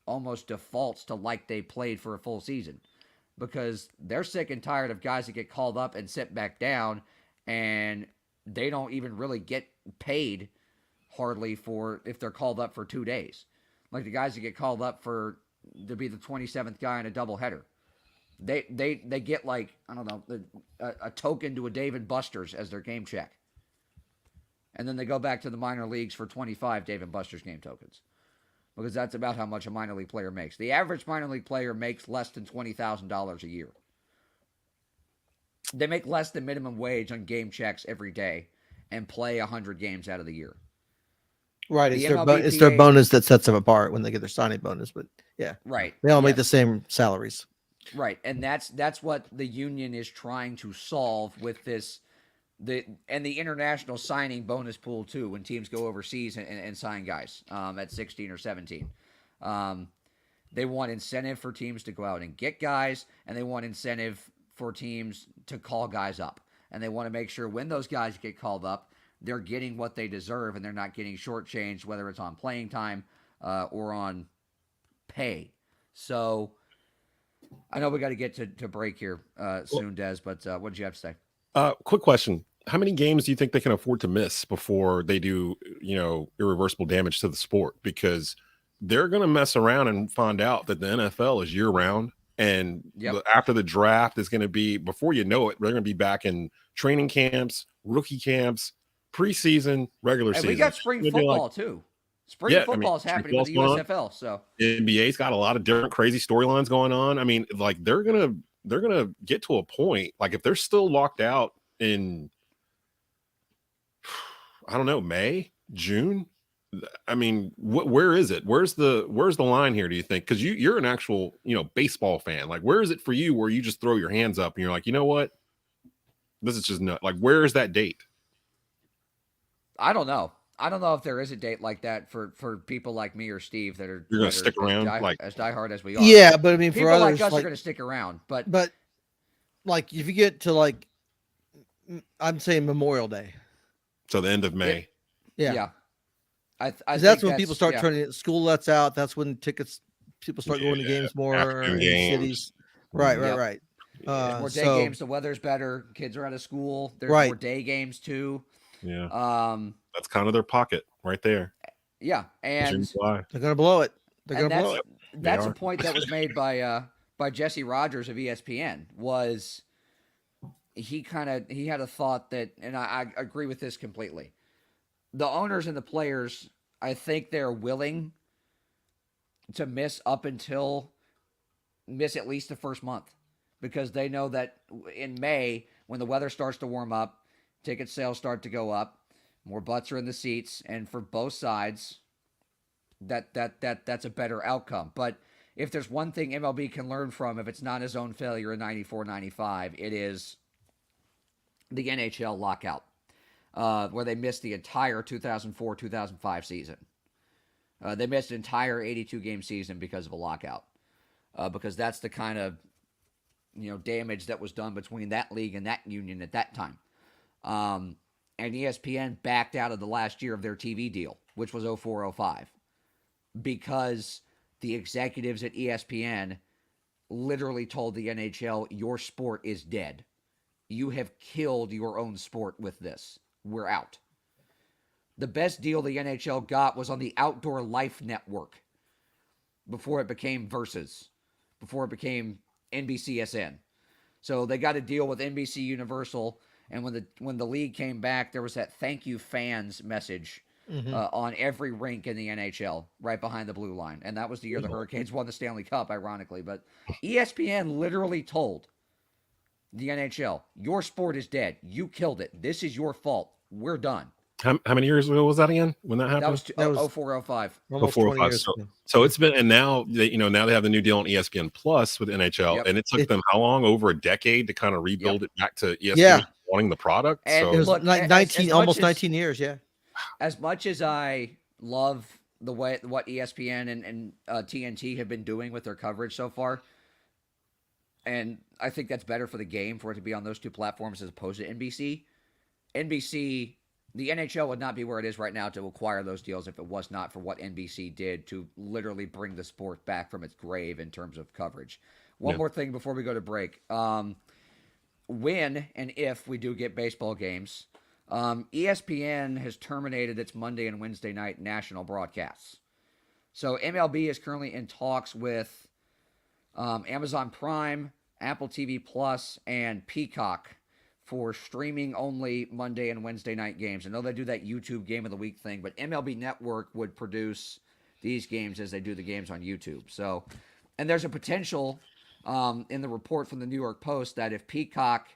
almost defaults to like they played for a full season. Because they're sick and tired of guys that get called up and sit back down, and they don't even really get paid hardly for if they're called up for 2 days. Like the guys that get called up to be the 27th guy in a doubleheader. They get like, I don't know, a token to a Dave & Buster's as their game check. And then they go back to the minor leagues for 25 Dave & Buster's game tokens. Because that's about how much a minor league player makes. The average minor league player makes less than $20,000 a year. They make less than minimum wage on game checks every day and play 100 games out of the year. Right. It's their bonus that sets them apart when they get their signing bonus. But yeah. Right. They all make the same salaries. Right. And that's what the union is trying to solve with this. The international signing bonus pool too, when teams go overseas and sign guys at 16 or 17. They want incentive for teams to go out and get guys, and they want incentive for teams to call guys up. And they want to make sure when those guys get called up, they're getting what they deserve and they're not getting shortchanged, whether it's on playing time or on pay. So I know we got to get to break here soon, Des, but what did you have to say? Quick question. how many games do you think they can afford to miss before they do, irreversible damage to the sport? Because they're going to mess around and find out that the NFL is year round. And after the draft is going to be, before you know it, they're going to be back in training camps, rookie camps, preseason, regular season. And we got spring football too. Spring football is happening with the USFL. So the NBA's got a lot of different crazy storylines going on. I mean, like they're gonna get to a point, like if they're still locked out in, I don't know, May, June. I mean, where is it? Where's the line here, do you think? Because you're an actual, baseball fan. Like, where is it for you where you just throw your hands up and you're like, you know what? This is just not, like, where is that date? I don't know. I don't know if there is a date like that for people like me or Steve that are you're going to stick around as diehard as we are. Yeah, but I mean, people for others, like us are going to stick around. But like if you get to like, I'm saying Memorial Day, so the end of May. Yeah. I that's when people start turning. School lets out. That's when people start going to games more in cities. Right. There's more day games. The weather's better. Kids are out of school. There's more day games too. Yeah. That's kind of their pocket right there. Yeah, and they're gonna blow it. That's a point that was made by Jesse Rogers of ESPN. Was he had a thought that, and I agree with this completely. The owners and the players, I think they're willing to miss at least the first month, because they know that in May, when the weather starts to warm up, ticket sales start to go up, more butts are in the seats, and for both sides, that's a better outcome. But if there's one thing MLB can learn from, if it's not his own failure in 94-95, it is the NHL lockout, where they missed the entire 2004-2005 season. They missed an entire 82-game season because of a lockout, because that's the kind of damage that was done between that league and that union at that time. And ESPN backed out of the last year of their TV deal, which was 04-05, because the executives at ESPN literally told the NHL, your sport is dead. You have killed your own sport with this. We're out. The best deal the NHL got was on the Outdoor Life Network before it became Versus, before it became NBCSN. So they got a deal with NBC Universal, and when the league came back, there was that thank you fans message on every rink in the NHL right behind the blue line. And that was the year the Hurricanes won the Stanley Cup, ironically. But ESPN literally told the NHL, your sport is dead. You killed it. This is your fault. We're done. How many years ago was that again? When that happened? That was 04-05. Almost 20 years. So it's been, and now they have the new deal on ESPN Plus with NHL, and it took them how long? Over a decade to kind of rebuild it back to ESPN wanting the product. And so it was look, 19 years. Yeah. As much as I love the way what ESPN and TNT have been doing with their coverage so far, and I think that's better for the game for it to be on those two platforms as opposed to NBC. The NHL would not be where it is right now to acquire those deals if it was not for what NBC did to literally bring the sport back from its grave in terms of coverage. One more thing before we go to break. When and if we do get baseball games, ESPN has terminated its Monday and Wednesday night national broadcasts. So MLB is currently in talks with Amazon Prime, Apple TV Plus, and Peacock for streaming only Monday and Wednesday night games. I know they do that YouTube Game of the Week thing, but MLB Network would produce these games as they do the games on YouTube. So, and there's a potential in the report from the New York Post that if Peacock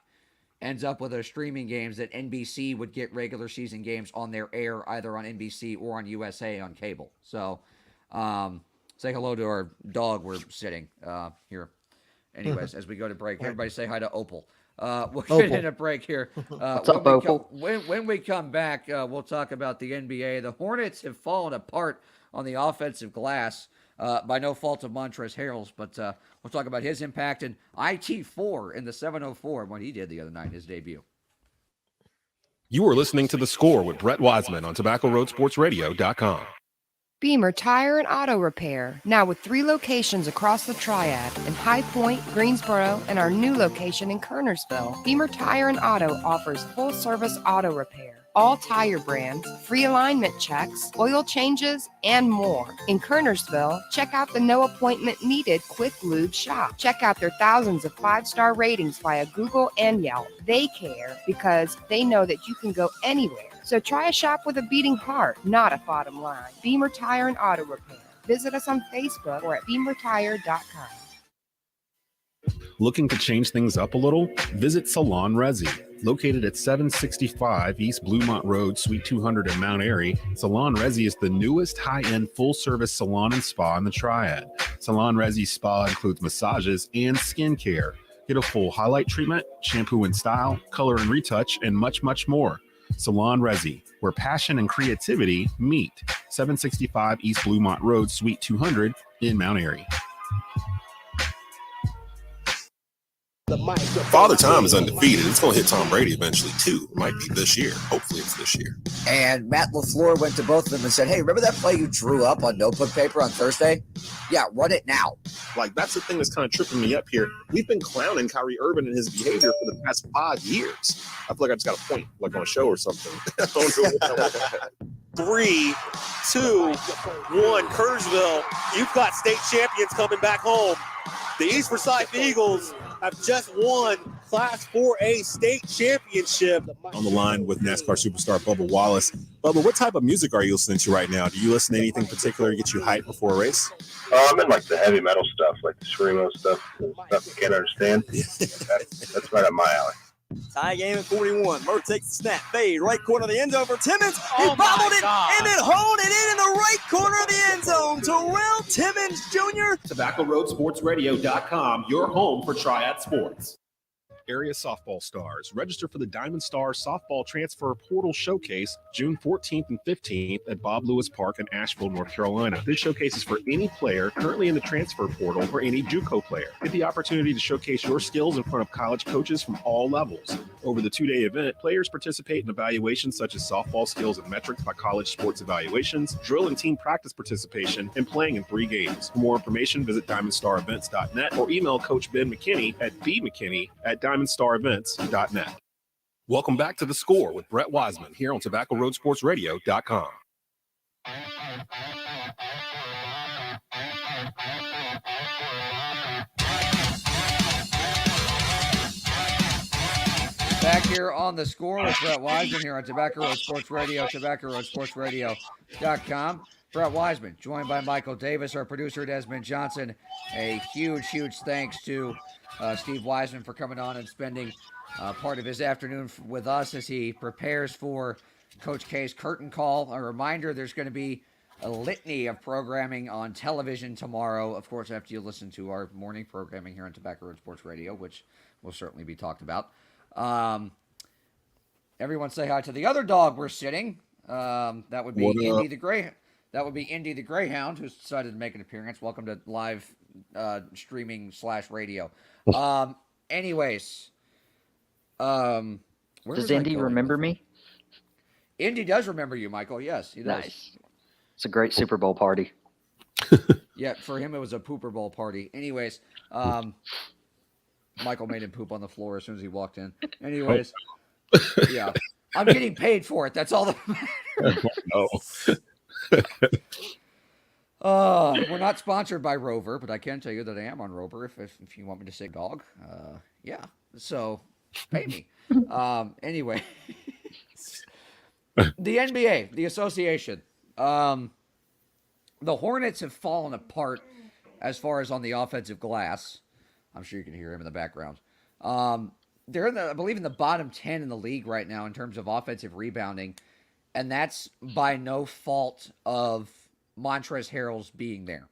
ends up with those streaming games, that NBC would get regular season games on their air, either on NBC or on USA on cable. So, say hello to our dog we're sitting here. Anyways, as we go to break, everybody say hi to Opal. We'll get in a break here. What's up, Opal? When we come back, we'll talk about the NBA. The Hornets have fallen apart on the offensive glass by no fault of Montrezl Harrell's, but we'll talk about his impact and IT4 in the 704 what he did the other night, his debut. You are listening to The Score with Brett Wiseman on TobaccoRoadSportsRadio.com. Beamer Tire and Auto Repair, now with 3 locations across the Triad in High Point, Greensboro, and our new location in Kernersville. Beamer Tire and Auto offers full-service auto repair, all tire brands, free alignment checks, oil changes, and more. In Kernersville, check out the no appointment needed Quick Lube shop. Check out their thousands of 5-star ratings via Google and Yelp. They care because they know that you can go anywhere. So try a shop with a beating heart, not a bottom line. Beamer Tire and Auto Repair. Visit us on Facebook or at beamertire.com. Looking to change things up a little? Visit Salon Resi. Located at 765 East Bluemont Road, Suite 200 in Mount Airy, Salon Resi is the newest high-end full-service salon and spa in the Triad. Salon Resi Spa includes massages and skincare. Get a full highlight treatment, shampoo and style, color and retouch, and much, much more. Salon Resi, where passion and creativity meet. 765 East Bluemont Road, Suite 200 in Mount Airy. Father Time is undefeated. It's going to hit Tom Brady eventually, too. It might be this year. Hopefully it's this year. And Matt LaFleur went to both of them and said, hey, remember that play you drew up on notebook paper on Thursday? Yeah, run it now. Like, that's the thing that's kind of tripping me up here. We've been clowning Kyrie Irving and his behavior for the past 5 years. I feel like I just got a point, like on a show or something. 3, 2, 1, Kernersville, you've got state champions coming back home. The East Forsyth Eagles have just won Class 4A state championship. On the line with NASCAR superstar Bubba Wallace. Bubba, what type of music are you listening to right now? Do you listen to anything particular to get you hyped before a race? I'm in like the heavy metal stuff, like the screamo stuff you can't understand. That's right up my alley. Tie game at 41. Murr takes the snap. Fade. Right corner of the end zone for Timmons. He bobbled it and then hauled it in the right corner of the end zone. Terrell Timmons Jr. TobaccoRoadSportsRadio.com, your home for Triad Sports. Area softball stars. Register for the Diamond Star Softball Transfer Portal Showcase June 14th and 15th at Bob Lewis Park in Asheville, North Carolina. This showcase is for any player currently in the transfer portal or any JUCO player. Get the opportunity to showcase your skills in front of college coaches from all levels. Over the 2-day event, players participate in evaluations such as softball skills and metrics by College Sports Evaluations, drill and team practice participation, and playing in 3 games. For more information, visit DiamondStarEvents.net or email Coach Ben McKinney at bmckinney@DiamondStarEvents.net. Welcome back to The Score with Brett Wiseman here on TobaccoRoadSportsRadio.com. Back here on The Score with Brett Wiseman here on Tobacco Road Sports Radio, TobaccoRoadSportsRadio.com. Brett Wiseman, joined by Michael Davis, our producer Desmond Johnson. A huge thanks to Steve Wiseman for coming on and spending part of his afternoon with us as he prepares for Coach K's curtain call. A reminder, there's going to be a litany of programming on television tomorrow, of course, after you listen to our morning programming here on Tobacco Road Sports Radio, which will certainly be talked about. Everyone say hi to the other dog we're sitting. That would be Indy the Greyhound. That would be Indy the Greyhound, who's decided to make an appearance. Welcome to live streaming /radio. Anyways, does Indy remember me? Indy does remember you, Michael. Yes, he does. Nice. It's a great Super Bowl party. Yeah, for him it was a pooper bowl party. Anyways, Michael made him poop on the floor as soon as he walked in. Anyways, yeah, I'm getting paid for it. That's all that matters. We're not sponsored by Rover, but I can tell you that I am on Rover if you want me to say dog. Yeah, so pay me. Anyway, the NBA, the association. The Hornets have fallen apart as far as on the offensive glass. I'm sure you can hear him in the background. They're I believe in the bottom 10 in the league right now in terms of offensive rebounding, and that's by no fault of Montrezl Harrell's being there.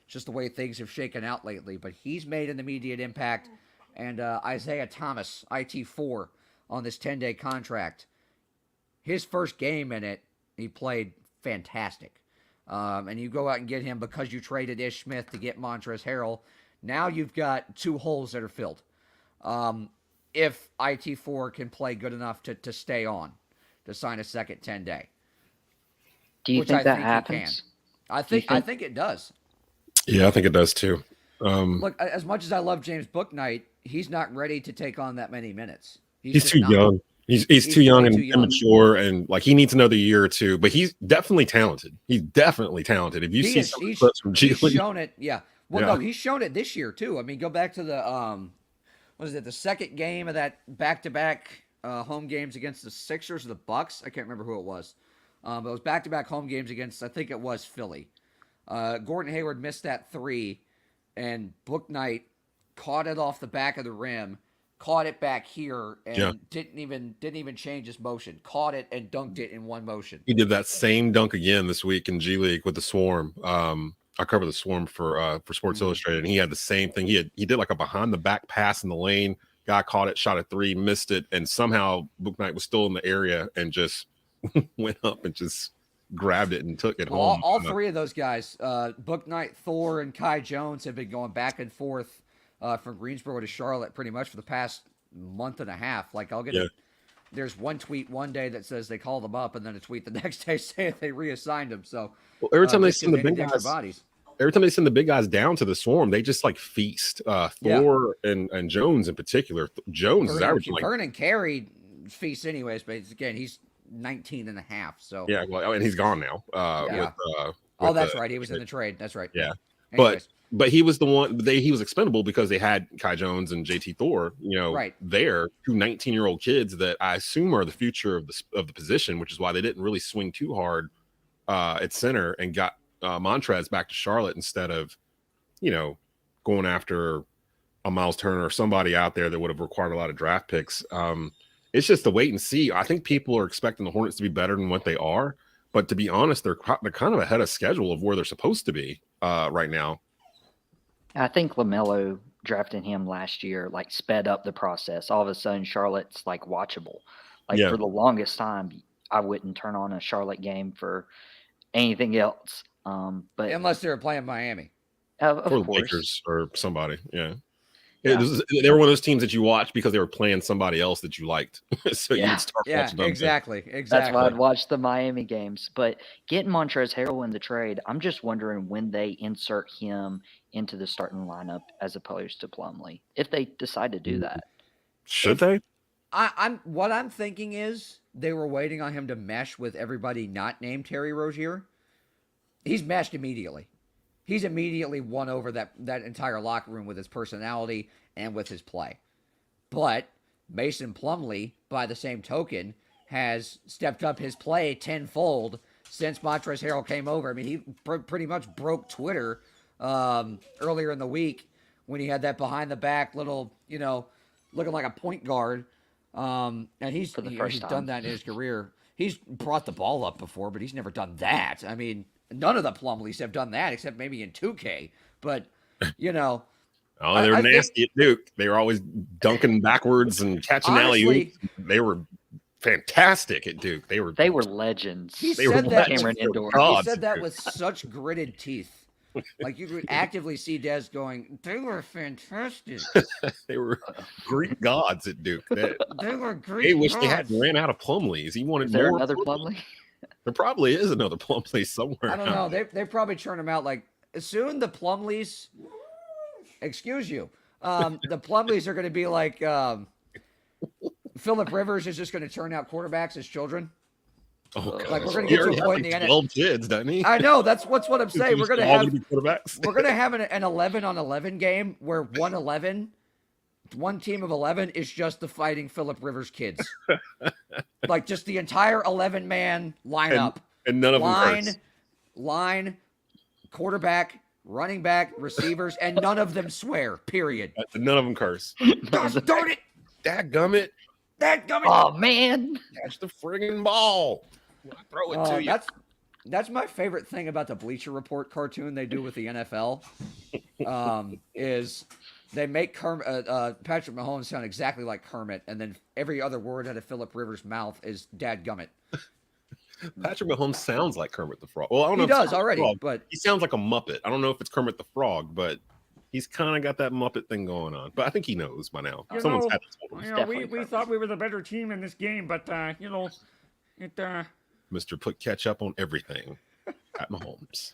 Just the way things have shaken out lately, but he's made an immediate impact. And Isaiah Thomas, IT4, on this 10-day contract. His first game in it, he played fantastic. And you go out and get him because you traded Ish Smith to get Montrezl Harrell. Now you've got 2 holes that are filled. If IT4 can play good enough to stay on, to sign a second 10-day. Do you which think I that think happens? he can. I think it does. Yeah, I think it does too. Look, as much as I love James Bouknight, he's not ready to take on that many minutes. He's just too not. young. He's too young way and too young. immature, and like he needs another year or two. But he's definitely talented. He's definitely talented. If you see some clips from G he's League, shown it. Yeah. Well, Yeah. no, he's shown it this year too. I mean, go back to the what is it? The second game of that back-to-back home games against the Sixers or the Bucks. I can't remember who it was. But it was back-to-back home games against, I think it was Philly. Gordon Hayward missed that three, and Bouknight caught it off the back of the rim, caught it back here, and didn't even change his motion. Caught it and dunked it in one motion. he did that same dunk again this week in G League with the Swarm. I cover the Swarm for Sports Illustrated, and he had the same thing. He did like a behind the back pass in the lane. Guy caught it, shot a three, missed it, and somehow Bouknight was still in the area and just went up and just grabbed it and took it home. All three of those guys, Bouknight, Thor, and Kai Jones, have been going back and forth from Greensboro to Charlotte pretty much for the past month and a half. Like I'll get there's one tweet one day that says they called them up, and then a tweet the next day saying they reassigned them. So every time they send the big extra guys, bodies. every time they send the big guys down to the Swarm, they just like feast. Thor and Jones in particular. Jones is averaging like Vernon Carey feasts anyways, but again, he's 19 and a half. So yeah, well, and he's gone now. That's right. He was in the trade. That's right. Yeah, Anyways. but he was the one. He was expendable because they had Kai Jones and JT Thor. There, two 19-year-old kids that I assume are the future of the position, which is why they didn't really swing too hard at center and got Montrez back to Charlotte instead of, going after a Miles Turner or somebody out there that would have required a lot of draft picks. It's just a wait and see. I think people are expecting the Hornets to be better than what they are, but to be honest, they're kind of ahead of schedule of where they're supposed to be right now. I think LaMelo drafting him last year like sped up the process. All of a sudden, Charlotte's like watchable. For the longest time, I wouldn't turn on a Charlotte game for anything else. But unless they were playing Miami, of or course. Lakers or somebody, they were one of those teams that you watched because they were playing somebody else that you liked. So you would start watching them. Exactly. That's why I'd watch the Miami games. But getting Montrezl Harrell in the trade, I'm just wondering when they insert him into the starting lineup as opposed to Plumlee, if they decide to do that. Should they? What I'm thinking is they were waiting on him to mesh with everybody not named Terry Rozier. He's meshed immediately. He's immediately won over that entire locker room with his personality and with his play. But Mason Plumlee, by the same token, has stepped up his play tenfold since Montrezl Harrell came over. I mean, he pretty much broke Twitter earlier in the week when he had that behind the back little, looking like a point guard. And he's done that in his career. He's brought the ball up before, but he's never done that. I mean, none of the Plumlees have done that except maybe in 2K. But, they were nasty at Duke. They were always dunking backwards and catching alley-oops. They were fantastic at Duke. They were legends. He said that with such gritted teeth. Like you could actively see Des going, they were fantastic. They were Greek gods at Duke. They were Greek They wish gods. they hadn't ran out of Plumlees. He wanted Is there more. another Plumlee? There probably is another Plumlee somewhere. I don't know. They probably churn them out. Like soon the Plumlees, excuse you, the Plumlees are going to be like Phillip Rivers is just going to turn out quarterbacks as children. Oh, God. Like we're going to get to a point in the NFL. 12 kids, doesn't he? I know that's what I'm saying. We're going to have quarterbacks. We're going to have an 11-on-11 game where one team of 11 is just the Fighting Phillip Rivers kids. Like just the entire 11-man lineup. And none of them curse. Line, quarterback, running back, receivers, and none of them swear, period. None of them curse. Gosh darn it. Dadgummit. Oh, man. Catch the friggin' ball. I throw it to you. That's my favorite thing about the Bleacher Report cartoon they do with the NFL is they make Patrick Mahomes sound exactly like Kermit, and then every other word out of Phillip Rivers' mouth is dadgummit. Patrick Mahomes sounds like Kermit the Frog. Well, I don't know. He does already, but he sounds like a Muppet. I don't know if it's Kermit the Frog, but he's kind of got that Muppet thing going on. But I think he knows by now. Someone's had to tell him. We thought we were the better team in this game, but Mr. Put Ketchup on everything at Mahomes.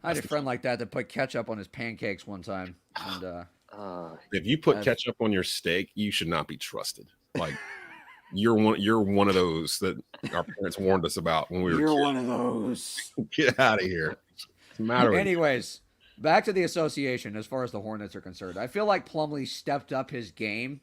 I had a friend like that put ketchup on his pancakes one time. And if you put ketchup on your steak, you should not be trusted. Like you're one of those that our parents warned us about when we were You're kids. one of those. Get out of here. What's the matter with you? Anyways, back to the association as far as the Hornets are concerned. I feel like Plumlee stepped up his game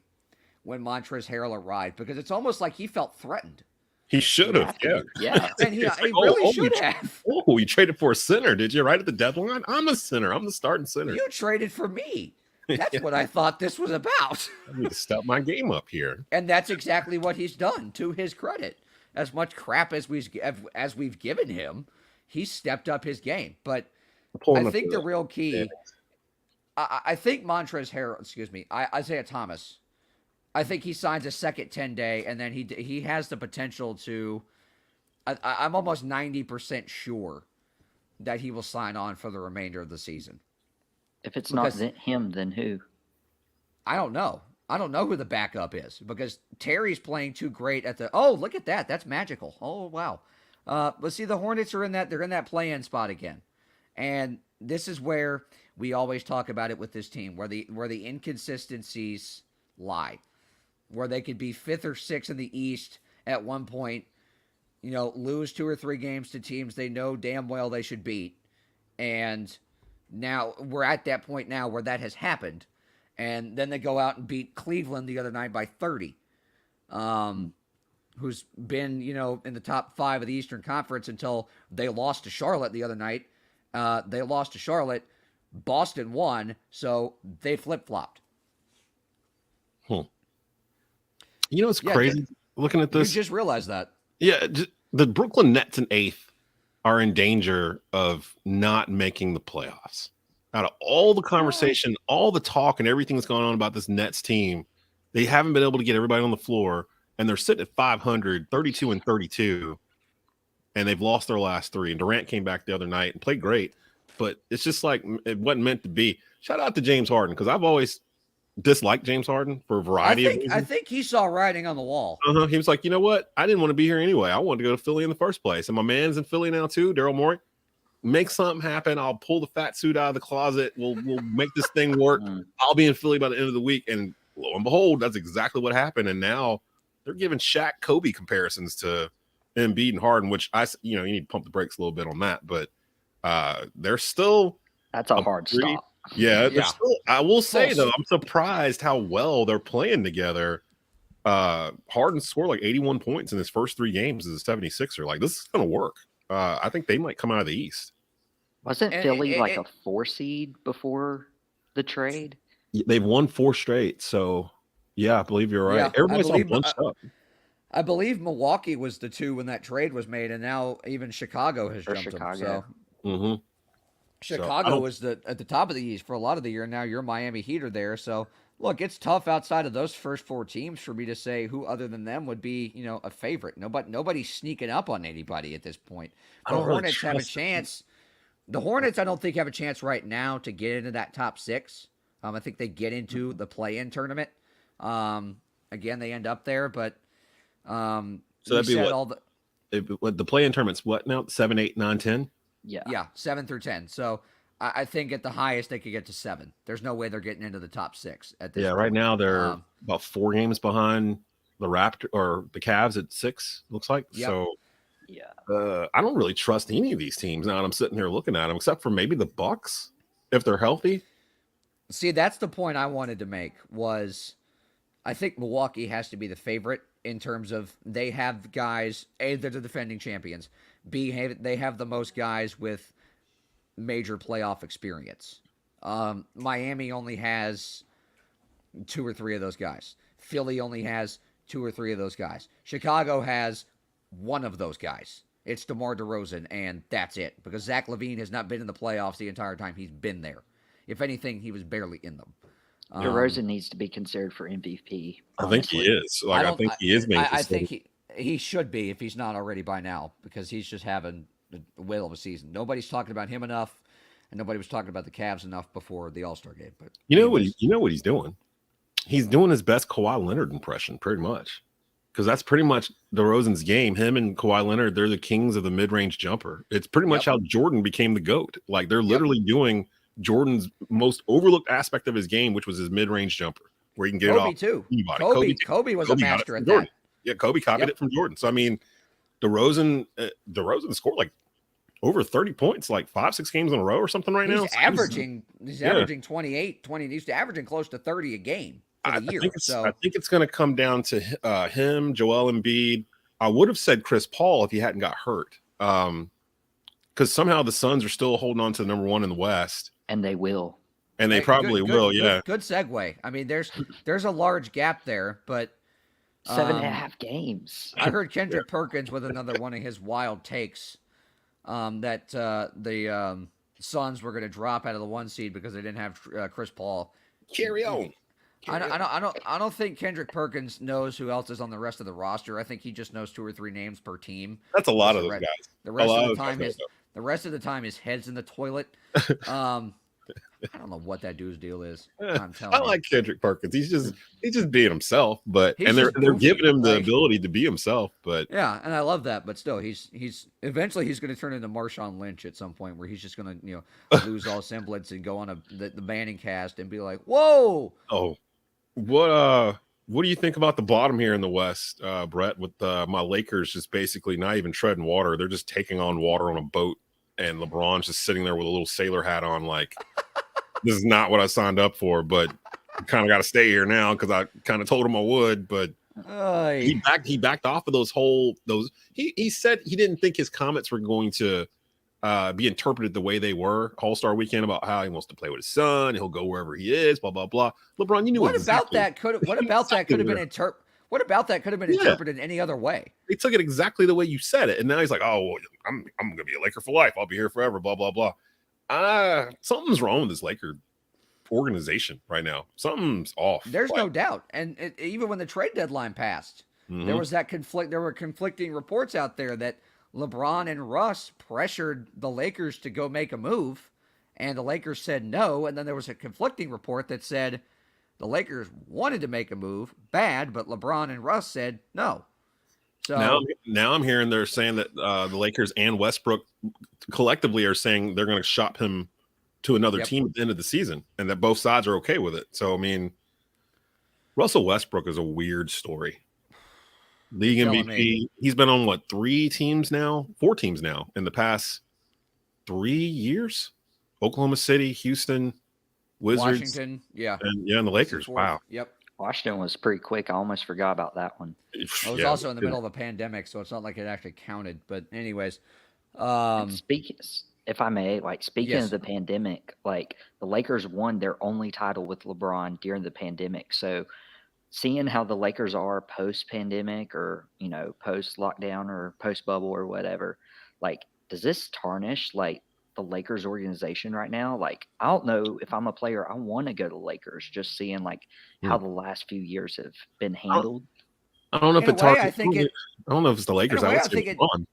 when Montrezl Harrell arrived because it's almost like he felt threatened. He should have, Yeah. And he really should have. Oh, you traded for a center, did you? Right at the deadline? I'm a center. I'm the starting center. You traded for me. That's what I thought this was about. I need to step my game up here. And that's exactly what he's done, to his credit. As much crap as we've given him, he's stepped up his game. But I think the real key, I think Montrezl Harrell, Isaiah Thomas, I think he signs a second 10-day, and then he has the potential to. I'm almost 90% sure that he will sign on for the remainder of the season. If it's not him, then who? I don't know. I don't know who the backup is because Terry's playing too great at the. Oh, look at that! That's magical. Oh, wow. But see, the Hornets are in that. They're in that play-in spot again, and this is where we always talk about it with this team, where the inconsistencies lie. Where they could be 5th or 6th in the East at one point, lose 2 or 3 games to teams they know damn well they should beat. And now we're at that point now where that has happened. And then they go out and beat Cleveland the other night by 30, who's been, in the top 5 of the Eastern Conference until they lost to Charlotte the other night. They lost to Charlotte. Boston won, so they flip-flopped. You know what's crazy? Looking at this, you just realized that. Yeah, the Brooklyn Nets in 8th are in danger of not making the playoffs. Out of all the conversation, all the talk, and everything that's going on about this Nets team, they haven't been able to get everybody on the floor, and they're sitting at 500, 32-32, and they've lost their last 3. And Durant came back the other night and played great, but it's just like it wasn't meant to be. Shout out to James Harden because I've always disliked James Harden for a variety of reasons. I think he saw writing on the wall. He was like, you know what? I didn't want to be here anyway. I wanted to go to Philly in the first place. And my man's in Philly now too, Daryl Morey. Make something happen. I'll pull the fat suit out of the closet. We'll make this thing work. I'll be in Philly by the end of the week. And lo and behold, that's exactly what happened. And now they're giving Shaq Kobe comparisons to Embiid and Harden, which you need to pump the brakes a little bit on that. But they're still that's a hard stop. Yeah. Still, I will say, though, I'm surprised how well they're playing together. Harden scored like 81 points in his first 3 games as a 76er. Like, this is going to work. I think they might come out of the East. Wasn't Philly like a 4 seed before the trade? They've won 4 straight. So, yeah, I believe you're right. Yeah, everybody's all bunched up. I believe Milwaukee was the 2 when that trade was made, and now even Chicago has jumped them. So. Chicago was at the top of the East for a lot of the year. Now you're Miami Heat are there. So, look, it's tough outside of those first 4 teams for me to say who other than them would be, a favorite. Nobody's sneaking up on anybody at this point. The Hornets have a chance. The Hornets, I don't think, have a chance right now to get into that top 6. I think they get into the play-in tournament. Again, they end up there, but so that'd be what the play-in tournament's what now? 7, 8, 9, 10? Yeah, 7 through 10. So I think at the highest they could get to 7. There's no way they're getting into the top 6 at this point. Right now they're about 4 games behind the the Cavs at 6, looks like. Yep. So I don't really trust any of these teams now that I'm sitting here looking at them, except for maybe the Bucks if they're healthy. See, that's the point I wanted to make was I think Milwaukee has to be the favorite in terms of they have guys, A, they're the defending champions. B, they have the most guys with major playoff experience. Miami only has 2 or 3 of those guys. Philly only has 2 or 3 of those guys. Chicago has 1 of those guys. It's DeMar DeRozan, and that's it. Because Zach LaVine has not been in the playoffs the entire time he's been there. If anything, he was barely in them. DeRozan needs to be considered for MVP. I think he is. I think he is being considered. I think he should be if he's not already by now, because he's just having a whale of a season. Nobody's talking about him enough, and nobody was talking about the Cavs enough before the All-Star game. But you know what he's doing? He's doing his best Kawhi Leonard impression, pretty much. because that's pretty much DeRozan's game. Him and Kawhi Leonard, they're the kings of the mid-range jumper. It's pretty much how Jordan became the GOAT. Like they're literally doing Jordan's most overlooked aspect of his game, which was his mid-range jumper, where he can get it off anybody. Kobe was a master at that. Yeah, Kobe copied it from Jordan. So I mean, DeRozan scored like over 30 points, like 5-6 games in a row or something right now. He's averaging 28, 20. He's averaging close to 30 a game for the year. I think it's going to come down to him, Joel Embiid. I would have said Chris Paul if he hadn't got hurt, because somehow the Suns are still holding on to the number one in the West, and they will, and they probably will. Yeah, good segue. I mean, there's a large gap there, but 7.5 games. I heard Kendrick Perkins with another one of his wild takes. That the Suns were going to drop out of the 1 seed because they didn't have Chris Paul. Carry on. I don't think Kendrick Perkins knows who else is on the rest of the roster. I think he just knows 2 or 3 names per team. That's a lot of those guys. The rest of the time, his head's in the toilet. I don't know what that dude's deal is. I'm telling you. I like Kendrick Perkins. He's just being himself, but they're giving him the ability to be himself. But yeah, and I love that. But still, he's eventually he's going to turn into Marshawn Lynch at some point, where he's just going to lose all semblance and go on the Manning cast and be like, whoa. Oh, what do you think about the bottom here in the West, Brett? With my Lakers just basically not even treading water; they're just taking on water on a boat, and LeBron's just sitting there with a little sailor hat on, like. This is not what I signed up for, but kind of got to stay here now because I kind of told him I would. But he backed off of those. He said he didn't think his comments were going to be interpreted the way they were All-Star Weekend about how he wants to play with his son. He'll go wherever he is. Blah blah blah. LeBron, you knew what about that could have been interpreted any other way? They took it exactly the way you said it, and now he's like, "Oh, well, I'm gonna be a Laker for life. I'll be here forever." Blah blah blah. Something's wrong with this Laker organization right now. Something's off. There's no doubt. And even when the trade deadline passed, there was that conflict. There were conflicting reports out there that LeBron and Russ pressured the Lakers to go make a move, and the Lakers said no. And then there was a conflicting report that said the Lakers wanted to make a move, bad, but LeBron and Russ said no. So now I'm hearing they're saying that the Lakers and Westbrook collectively are saying they're going to shop him to another team at the end of the season, and that both sides are okay with it. So, I mean, Russell Westbrook is a weird story. League MVP. He's been on 4 teams now in the past 3 years. Oklahoma City, Houston, Wizards, Washington, and the Lakers. Wow. Yep. Washington was pretty quick. I almost forgot about that one. It was also in the middle of a pandemic, so it's not like it actually counted. But anyways, if I may, speaking of the pandemic, the Lakers won their only title with LeBron during the pandemic. So seeing how the Lakers are post-pandemic or, post-lockdown or post-bubble or whatever, does this tarnish the Lakers organization right now? I don't know if I'm a player, I want to go to the Lakers, just seeing how the last few years have been handled. I don't know if it's hard. I don't know if it's the Lakers. I would say LeBron.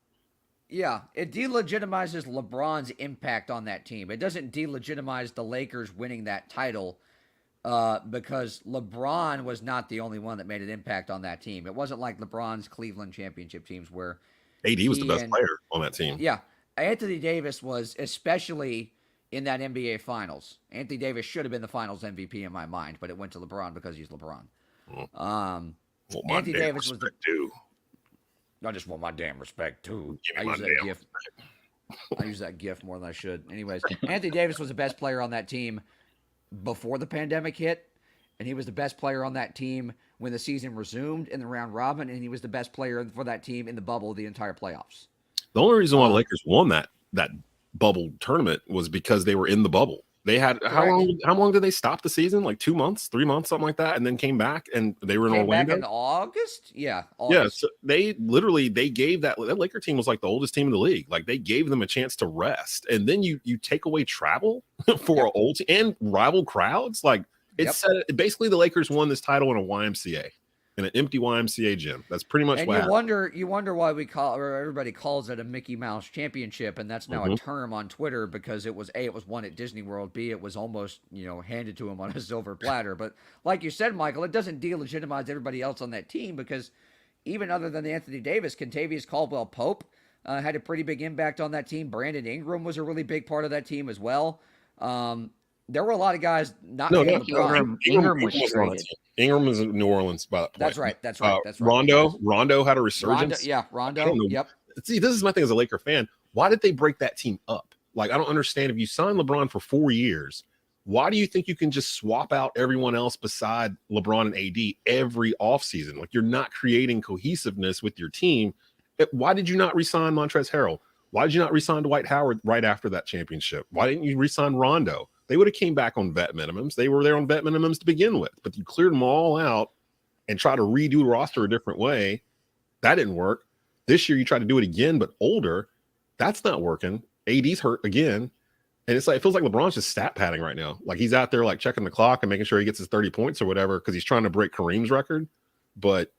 Yeah, it delegitimizes LeBron's impact on that team. It doesn't delegitimize the Lakers winning that title because LeBron was not the only one that made an impact on that team. It wasn't like LeBron's Cleveland championship teams where AD was the best player on that team. Yeah. Anthony Davis was especially in that NBA Finals. Anthony Davis should have been the Finals MVP in my mind, but it went to LeBron because he's LeBron. Anthony Davis was I just want my damn respect too. I use that GIF more than I should. Anyways, Anthony Davis was the best player on that team before the pandemic hit, and he was the best player on that team when the season resumed in the round robin, and he was the best player for that team in the bubble the entire playoffs. The only reason why the Lakers won that bubble tournament was because they were in the bubble. They had how long did they stop the season? 2 months, 3 months, something like that, and then came back and they were in Orlando. Back in August? Yeah. August. Yeah. So they gave that Laker team was the oldest team in the league. They gave them a chance to rest. And then you take away travel for an old team and rival crowds. Basically the Lakers won this title in a YMCA. In an empty YMCA gym. That's pretty much what happened. You wonder why everybody calls it a Mickey Mouse championship, and that's now a term on Twitter because it was won at Disney World, B, it was almost handed to him on a silver platter. But like you said, Michael, it doesn't delegitimize everybody else on that team because even other than Anthony Davis, Kentavious Caldwell-Pope had a pretty big impact on that team. Brandon Ingram was a really big part of that team as well. There were a lot of guys not named LeBron. Ingram was on that team. Ingram was in New Orleans by that point. That's right. That's right. Rondo had a resurgence. Rondo. Yep. See, this is my thing as a Laker fan. Why did they break that team up? Like, I don't understand. If you sign LeBron for 4 years, why do you think you can just swap out everyone else beside LeBron and AD every offseason? Like, you're not creating cohesiveness with your team. Why did you not re-sign Montrezl Harrell? Why did you not re-sign Dwight Howard right after that championship? Why didn't you re-sign Rondo? They would have came back on vet minimums. They were there on vet minimums to begin with, but you cleared them all out and try to redo the roster a different way. That didn't work. This year you try to do it again, but older. That's not working. AD's hurt again. And it's like, it feels like LeBron's just stat padding right now. Like he's out there like checking the clock and making sure he gets his 30 points or whatever because he's trying to break Kareem's record. But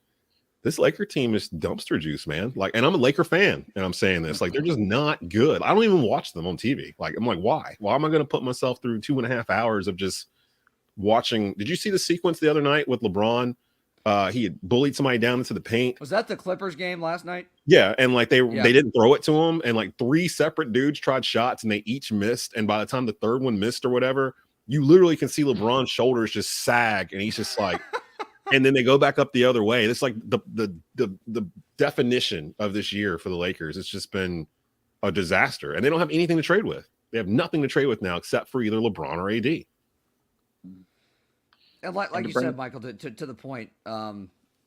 this Laker team is dumpster juice, man. Like, and I'm a Laker fan, and I'm saying this. Like, they're just not good. I don't even watch them on TV. Like, I'm like, why? Why am I going to put myself through 2.5 hours of just watching? Did you see the sequence the other night with LeBron? He had bullied somebody down into the paint. Was that the Clippers game last night? Yeah, and like they didn't throw it to him, and like 3 separate dudes tried shots, and they each missed. And by the time the third one missed or whatever, you literally can see LeBron's shoulders just sag, and he's just like. And then they go back up the other way. It's like the definition of this year for the Lakers. It's just been a disaster, and they don't have anything to trade with. They have nothing to trade with now except for either LeBron or AD. And like you said, Michael, to the point,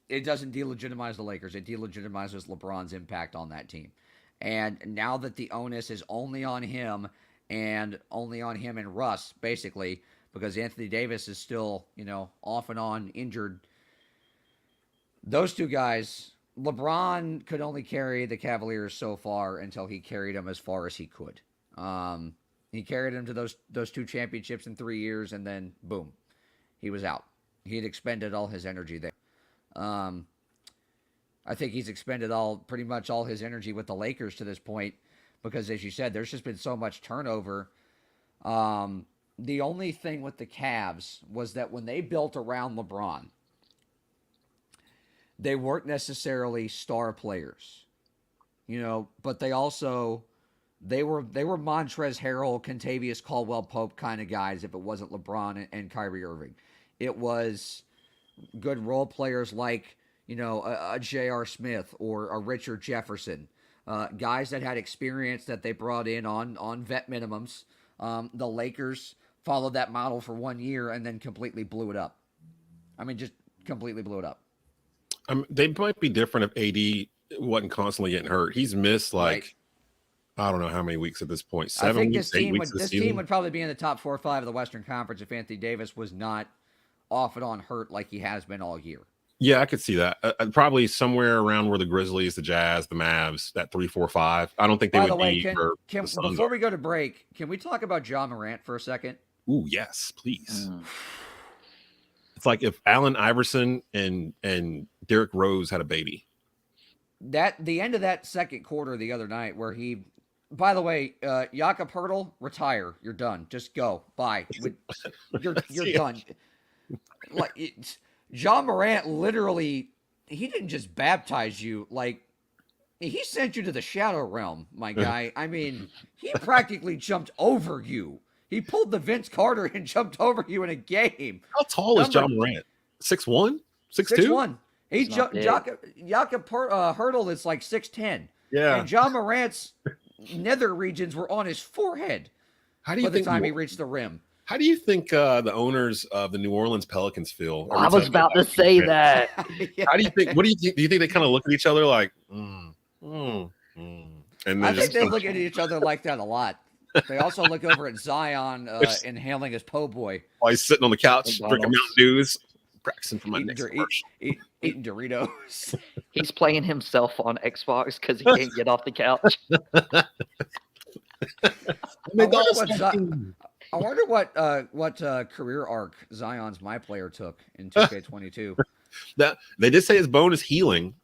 it doesn't delegitimize the Lakers. It delegitimizes LeBron's impact on that team. And now that the onus is only on him and Russ, basically, because Anthony Davis is still, off and on injured. Those two guys, LeBron could only carry the Cavaliers so far until he carried them as far as he could. He carried them to those 2 championships in 3 years, and then boom, he was out. He had expended all his energy there. I think he's expended pretty much all his energy with the Lakers to this point, because as you said, there's just been so much turnover. The only thing with the Cavs was that when they built around LeBron, they weren't necessarily star players, but they were Montrezl Harrell, Kentavious Caldwell-Pope kind of guys. If it wasn't LeBron and Kyrie Irving, it was good role players like a J.R. Smith or a Richard Jefferson, guys that had experience that they brought in on vet minimums. The Lakers followed that model for 1 year and then completely blew it up. I mean, just completely blew it up. They might be different if AD wasn't constantly getting hurt. He's missed I don't know how many weeks at this point. 7 I think weeks, this team would probably be in the top 4 or 5 of the Western Conference if Anthony Davis was not off and on hurt like he has been all year. Yeah, I could see that. Probably somewhere around where the Grizzlies, the Jazz, the Mavs, that 3, 4, 5. I don't think they would be. Before we go to break, can we talk about Ja Morant for a second? Ooh, yes, please. It's like if Allen Iverson and Derrick Rose had a baby. The end of that second quarter the other night where he, by the way, Jakob Poeltl, retire. You're done. Just go. Bye. You're done. Ja Morant literally, he didn't just baptize you. He sent you to the shadow realm, my guy. I mean, he practically jumped over you. He pulled the Vince Carter and jumped over you in a game. How tall is Ja Morant? 6'1"? 6'2"? 6'1". Jakob Poeltl is like 6'10". Yeah. And Ja Morant's nether regions were on his forehead by the time he reached the rim. How do you think the owners of the New Orleans Pelicans feel? I was about to say that. How do you think? What do you think? Do you think they kind of look at each other like, And I think they look at each other like that a lot. They also look over at Zion inhaling his po' boy while he's sitting on the couch, drinking Mountain Dews, practicing for my next commercial. Eating Doritos. He's playing himself on Xbox because he can't get off the couch. I wonder what career arc Zion's My Player took in 2K22. They did say his bone is healing.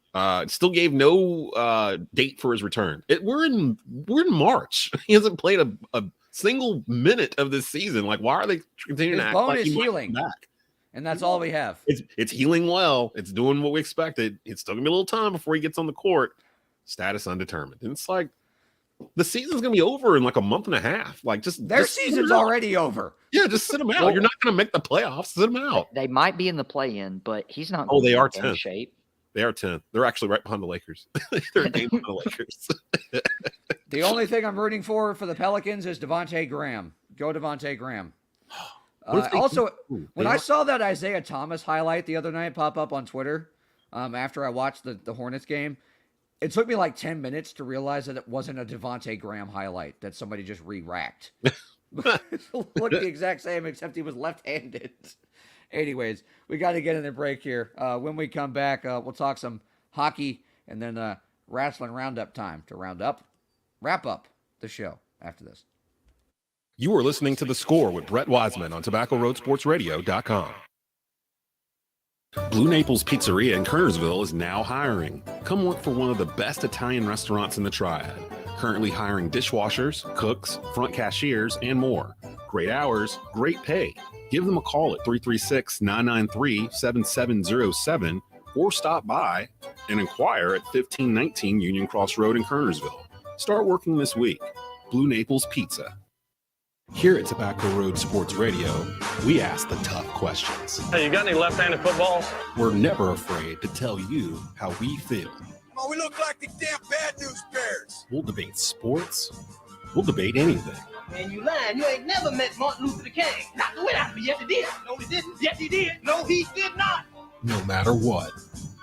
Still gave no date for his return. We're in March. He hasn't played a single minute of this season. Like, why are they continuing his to act bone like is he might healing? come back? And that's all we have. It's healing well. It's doing what we expected. It's still gonna be a little time before he gets on the court. Status undetermined. And it's like the season's gonna be over in like a month and a half. Like their season's already over. Yeah, just sit him out. You're not gonna make the playoffs. Sit him out. They might be in the play-in, but he's not. Oh, they are in 10th. shape. They are 10th. They're actually right behind the Lakers. They're a game behind the Lakers. The only thing I'm rooting for the Pelicans is Devontae Graham. Go Devontae Graham. When I saw that Isaiah Thomas highlight the other night pop up on Twitter, after I watched the Hornets game, it took me like 10 minutes to realize that it wasn't a Devontae Graham highlight that somebody just re-racked. Looked the exact same, except he was left-handed. Anyways, we got to get in a break here. When we come back, we'll talk some hockey and then wrestling roundup time to wrap up the show after this. You are listening to The Score with Brett Wiseman on TobaccoRoadSportsRadio.com. Blue Naples Pizzeria in Kernersville is now hiring. Come work for one of the best Italian restaurants in the Triad. Currently hiring dishwashers, cooks, front cashiers, and more. Great hours, great pay. Give them a call at 336-993-7707 or stop by and inquire at 1519 Union Cross Road in Kernersville. Start working this week. Blue Naples Pizza. Here at Tobacco Road Sports Radio, we ask the tough questions. Hey, you got any left-handed footballs? We're never afraid to tell you how we feel. Oh, we look like the damn Bad News Bears. We'll debate sports. We'll debate anything. Man, you lying. You ain't never met Martin Luther King. Not the way out, but yes, he did. No, he didn't. Yes, he did. No, he did not. No matter what,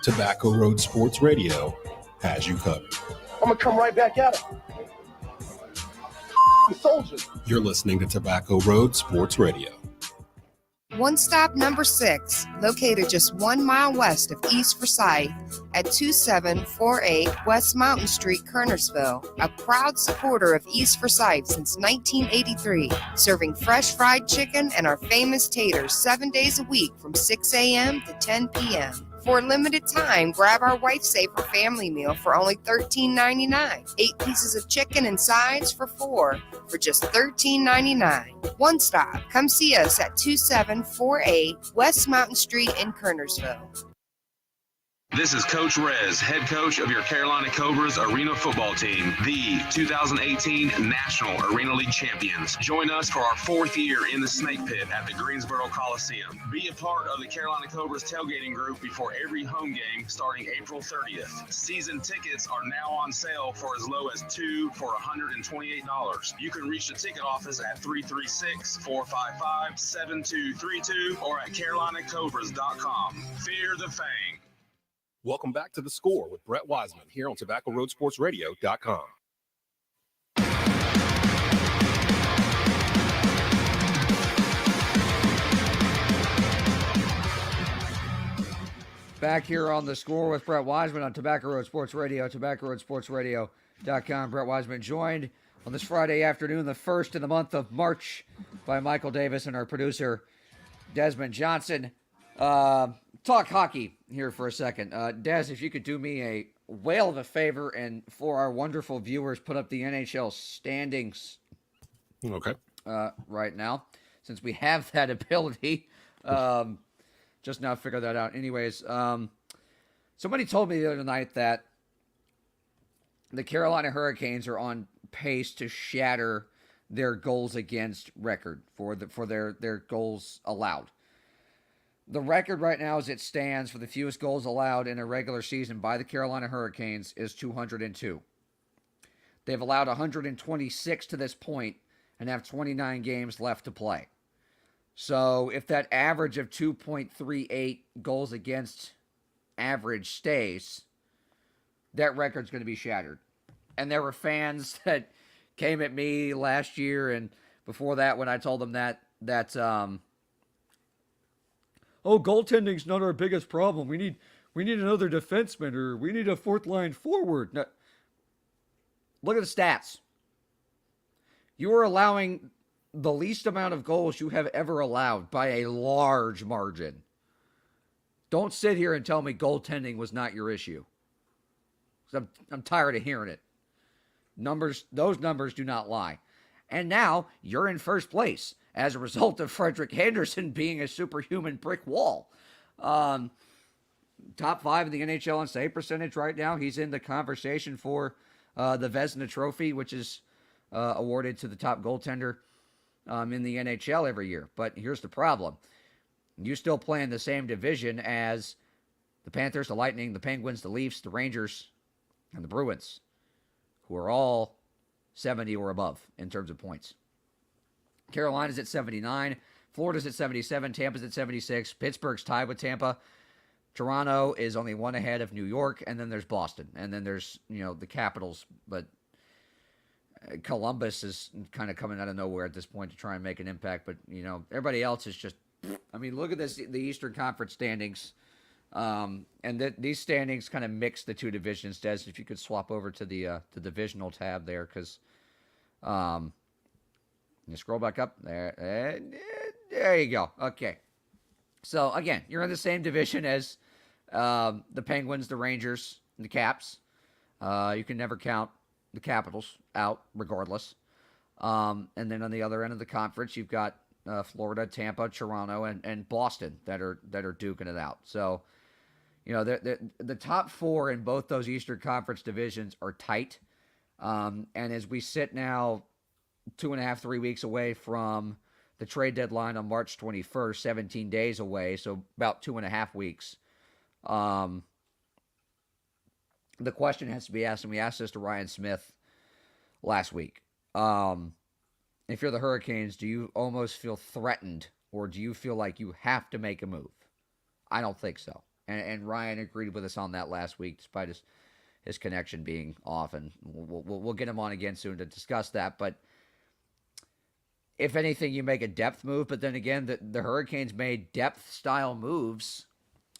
Tobacco Road Sports Radio has you covered. I'm going to come right back at it. Soldiers. You're listening to Tobacco Road Sports Radio. One stop number 6, located just 1 mile west of East Forsyth at 2748 West Mountain Street, Kernersville. A proud supporter of East Forsyth since 1983, serving fresh fried chicken and our famous taters 7 days a week from 6 a.m. to 10 p.m. For a limited time, grab our Wife Saver family meal for only $13.99. 8 pieces of chicken and sides for 4 for just $13.99. One stop. Come see us at 2748 West Mountain Street in Kernersville. This is Coach Rez, head coach of your Carolina Cobras Arena football team, the 2018 National Arena League champions. Join us for our 4th year in the Snake Pit at the Greensboro Coliseum. Be a part of the Carolina Cobras tailgating group before every home game starting April 30th. Season tickets are now on sale for as low as 2 for $128. You can reach the ticket office at 336-455-7232 or at carolinacobras.com. Fear the Fang. Welcome back to The Score with Brett Wiseman here on TobaccoRoadSportsRadio.com. Back here on The Score with Brett Wiseman on Tobacco Road Sports Radio, TobaccoRoadSportsRadio.com. Brett Wiseman joined on this Friday afternoon, the 1st in the month of March, by Michael Davis and our producer, Desmond Johnson. Talk hockey here for a second. Des, if you could do me a whale of a favor and for our wonderful viewers, put up the NHL standings. Okay. Right now, since we have that ability. Just now figured that out. Anyways, somebody told me the other night that the Carolina Hurricanes are on pace to shatter their goals against record for their goals allowed. The record right now as it stands for the fewest goals allowed in a regular season by the Carolina Hurricanes is 202. They've allowed 126 to this point and have 29 games left to play. So if that average of 2.38 goals against average stays, that record's going to be shattered. And there were fans that came at me last year and before that when I told them that goaltending's not our biggest problem. We need another defenseman or we need a 4th line forward. Now, look at the stats. You are allowing the least amount of goals you have ever allowed by a large margin. Don't sit here and tell me goaltending was not your issue. I'm tired of hearing it. Those numbers do not lie. And now you're in first place as a result of Frederick Henderson being a superhuman brick wall. Top 5 in the NHL on save percentage right now. He's in the conversation for the Vezina Trophy, which is awarded to the top goaltender in the NHL every year. But here's the problem. You still play in the same division as the Panthers, the Lightning, the Penguins, the Leafs, the Rangers, and the Bruins, who are all 70 or above in terms of points. Carolina's at 79. Florida's at 77. Tampa's at 76. Pittsburgh's tied with Tampa. Toronto is only one ahead of New York, and then there's Boston. And then there's, the Capitals, but Columbus is kind of coming out of nowhere at this point to try and make an impact. But, everybody else is just, look at this, the Eastern Conference standings. And these standings kind of mix the two divisions. Des, if you could swap over to the divisional tab there, because you scroll back up there. There you go. Okay. So, again, you're in the same division as the Penguins, the Rangers, and the Caps. You can never count the Capitals out, regardless. And then on the other end of the conference, you've got Florida, Tampa, Toronto, and Boston that are duking it out. So, the top 4 in both those Eastern Conference divisions are tight. And as we sit now 2.5, 3 weeks away from the trade deadline on March 21st, 17 days away, so about 2.5 weeks. The question has to be asked, and we asked this to Ryan Smith last week. If you're the Hurricanes, do you almost feel threatened, or do you feel like you have to make a move? I don't think so. And Ryan agreed with us on that last week, despite his connection being off, and we'll get him on again soon to discuss that. But if anything, you make a depth move. But then again, the Hurricanes made depth-style moves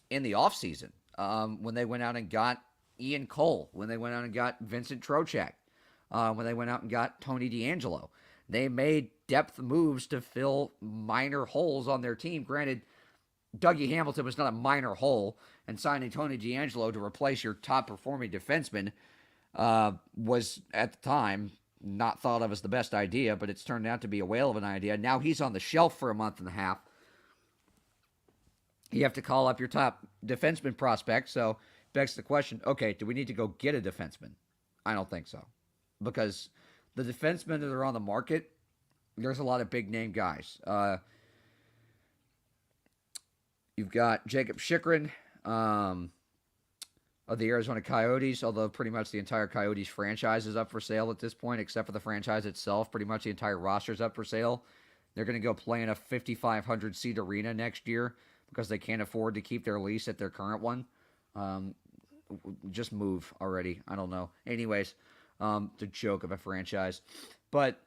in the offseason when they went out and got Ian Cole, when they went out and got Vincent Trocheck, when they went out and got Tony DeAngelo. They made depth moves to fill minor holes on their team. Granted, Dougie Hamilton was not a minor hole, and signing Tony DeAngelo to replace your top-performing defenseman was, at the time, not thought of as the best idea, but it's turned out to be a whale of an idea. Now he's on the shelf for a month and a half. You have to call up your top defenseman prospect, so begs the question, okay, do we need to go get a defenseman? I don't think so. Because the defensemen that are on the market, there's a lot of big-name guys. You've got Jacob Chychrun of the Arizona Coyotes, although pretty much the entire Coyotes franchise is up for sale at this point, except for the franchise itself. Pretty much the entire roster is up for sale. They're going to go play in a 5,500-seat arena next year because they can't afford to keep their lease at their current one. Just move already. I don't know. Anyways, it's a joke of a franchise. But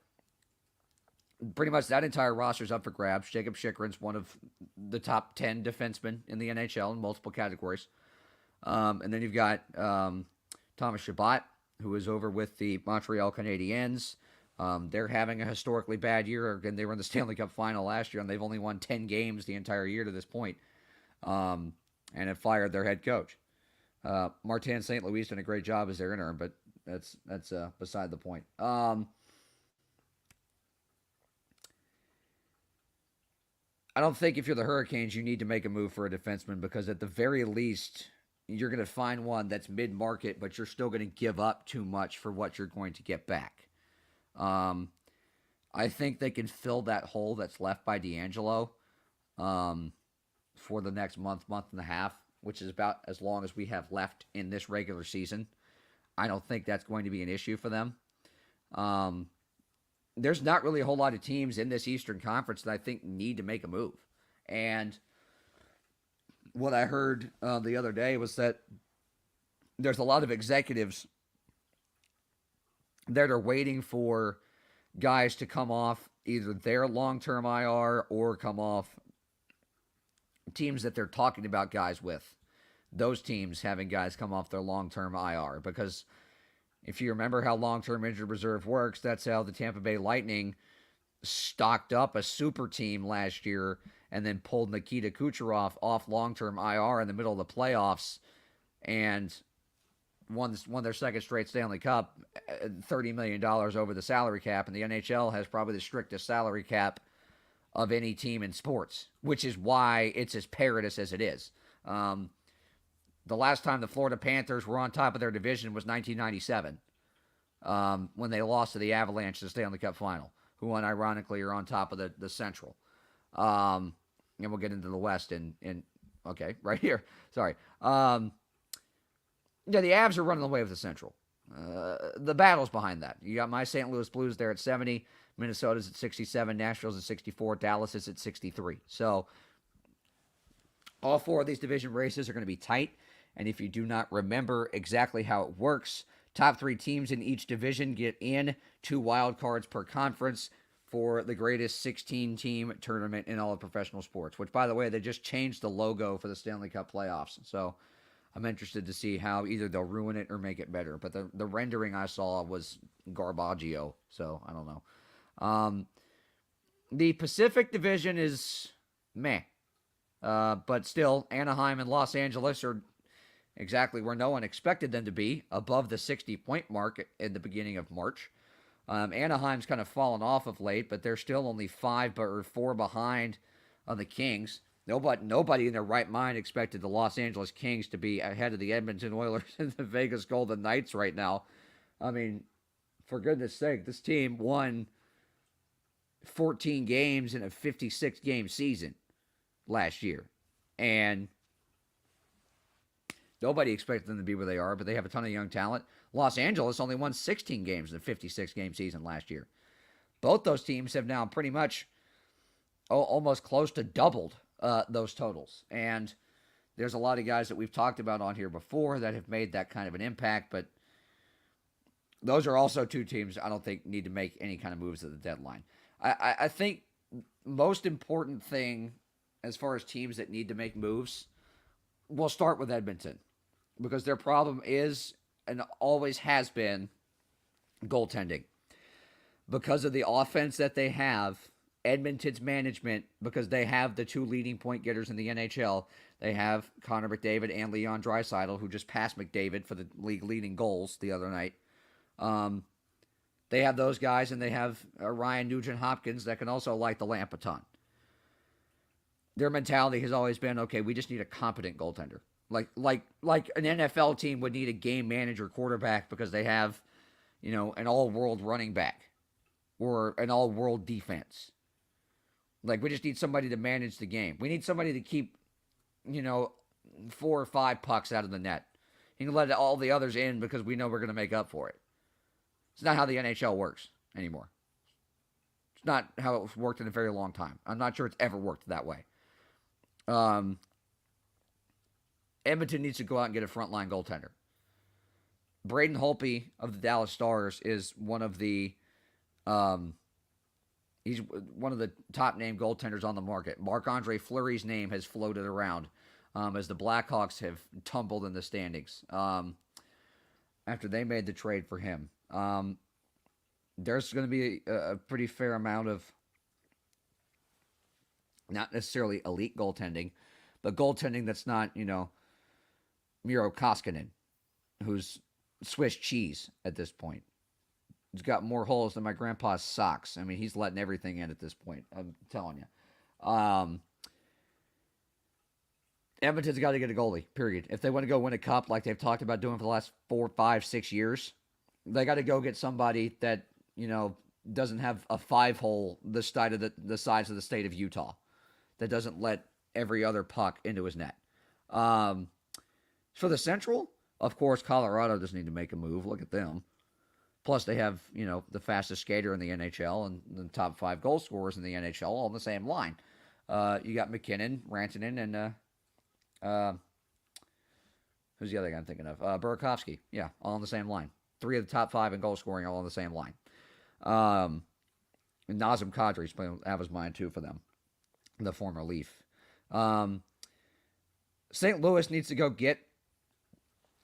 pretty much that entire roster is up for grabs. Jacob Chychrun's one of the top 10 defensemen in the NHL in multiple categories. And then you've got Thomas Chabot, who is over with the Montreal Canadiens. They're having a historically bad year. Again, they were in the Stanley Cup final last year, and they've only won 10 games the entire year to this point, and have fired their head coach. Martin St. Louis done a great job as their interim, but that's beside the point. I don't think if you're the Hurricanes, you need to make a move for a defenseman, because at the very least, you're going to find one that's mid-market, but you're still going to give up too much for what you're going to get back. I think they can fill that hole that's left by DeAngelo for the next month and a half, which is about as long as we have left in this regular season. I don't think that's going to be an issue for them. There's not really a whole lot of teams in this Eastern Conference that I think need to make a move. And what I heard the other day was that there's a lot of executives that are waiting for guys to come off either their long-term IR or come off teams that they're talking about guys with. Those teams having guys come off their long-term IR, because if you remember how long-term injured reserve works, that's how the Tampa Bay Lightning stocked up a super team last year and then pulled Nikita Kucherov off long-term IR in the middle of the playoffs and won their second straight Stanley Cup, $30 million over the salary cap, and the NHL has probably the strictest salary cap of any team in sports, which is why it's as perilous as it is. The last time the Florida Panthers were on top of their division was 1997, when they lost to the Avalanche to the Stanley Cup Final, who, ironically, are on top of the Central. And we'll get into the West okay, right here. Sorry. Yeah, the Avs are running away with the Central. The battle's behind that. You got my St. Louis Blues there at 70, Minnesota's at 67, Nashville's at 64, Dallas is at 63. So all four of these division races are going to be tight. And if you do not remember exactly how it works, top 3 teams in each division get in 2 wild cards per conference for the greatest 16-team tournament in all of professional sports, which, by the way, they just changed the logo for the Stanley Cup playoffs. So I'm interested to see how either they'll ruin it or make it better. But the rendering I saw was garbaggio, so I don't know. The Pacific Division is meh. But still, Anaheim and Los Angeles are exactly where no one expected them to be, above the 60-point mark in the beginning of March. Anaheim's kind of fallen off of late, but they're still only 5 or 4 behind on the Kings. Nobody in their right mind expected the Los Angeles Kings to be ahead of the Edmonton Oilers and the Vegas Golden Knights right now. I mean, for goodness sake, this team won 14 games in a 56-game season last year. And nobody expected them to be where they are, but they have a ton of young talent. Los Angeles only won 16 games in a 56-game season last year. Both those teams have now pretty much almost close to doubled those totals. And there's a lot of guys that we've talked about on here before that have made that kind of an impact, but those are also 2 teams I don't think need to make any kind of moves at the deadline. I think most important thing as far as teams that need to make moves, we'll start with Edmonton, because their problem is and always has been goaltending. Because of the offense that they have, Edmonton's management, because they have the 2 leading point getters in the NHL, they have Connor McDavid and Leon Draisaitl, who just passed McDavid for the league leading goals the other night. They have those guys, and they have Ryan Nugent-Hopkins that can also light the lamp a ton. Their mentality has always been, okay, we just need a competent goaltender. Like an NFL team would need a game manager quarterback because they have, an all-world running back or an all-world defense. Like, we just need somebody to manage the game. We need somebody to keep, 4 or 5 pucks out of the net. You can let all the others in because we know we're going to make up for it. It's not how the NHL works anymore. It's not how it's worked in a very long time. I'm not sure it's ever worked that way. Edmonton needs to go out and get a frontline goaltender. Braden Holtby of the Dallas Stars is one of the he's one of the top name goaltenders on the market. Marc-Andre Fleury's name has floated around as the Blackhawks have tumbled in the standings after they made the trade for him. There's going to be a pretty fair amount of not necessarily elite goaltending, but goaltending that's not, Miro Koskinen, who's Swiss cheese at this point. He's got more holes than my grandpa's socks. I mean, he's letting everything in at this point. I'm telling you. Edmonton's got to get a goalie, period. If they want to go win a cup like they've talked about doing for the last 4, 5, 6 years, they got to go get somebody that, doesn't have a 5-hole the size of the state of Utah, that doesn't let every other puck into his net. For the Central, of course, Colorado doesn't need to make a move. Look at them. Plus, they have, the fastest skater in the NHL and the top 5 goal scorers in the NHL all on the same line. You got McKinnon, Rantanen, and who's the other guy I'm thinking of? Burakovsky. Yeah, all on the same line. 3 of the top 5 in goal scoring all on the same line. Nazem Kadri's that was mine too for them, the former Leaf. St. Louis needs to go get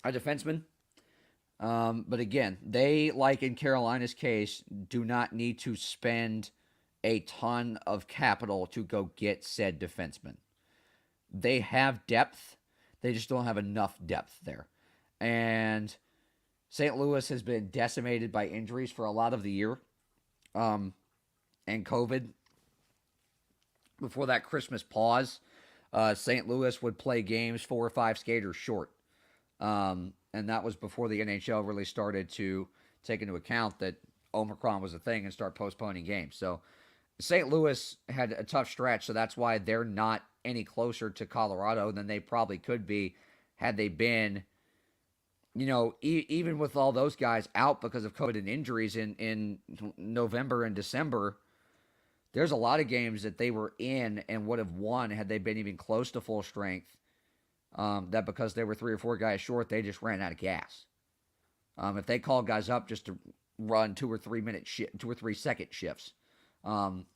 a defenseman. But again, they, like in Carolina's case, do not need to spend a ton of capital to go get said defenseman. They have depth. They just don't have enough depth there. And St. Louis has been decimated by injuries for a lot of the year. And COVID before that Christmas pause, St. Louis would play games 4 or 5 skaters short. And that was before the NHL really started to take into account that Omicron was a thing and start postponing games. So St. Louis had a tough stretch, so that's why they're not any closer to Colorado than they probably could be had they been, even with all those guys out because of COVID and injuries in November and December. There's a lot of games that they were in and would have won had they been even close to full strength. That because they were 3 or 4 guys short, they just ran out of gas. If they called guys up just to run 2 or 3 second shifts,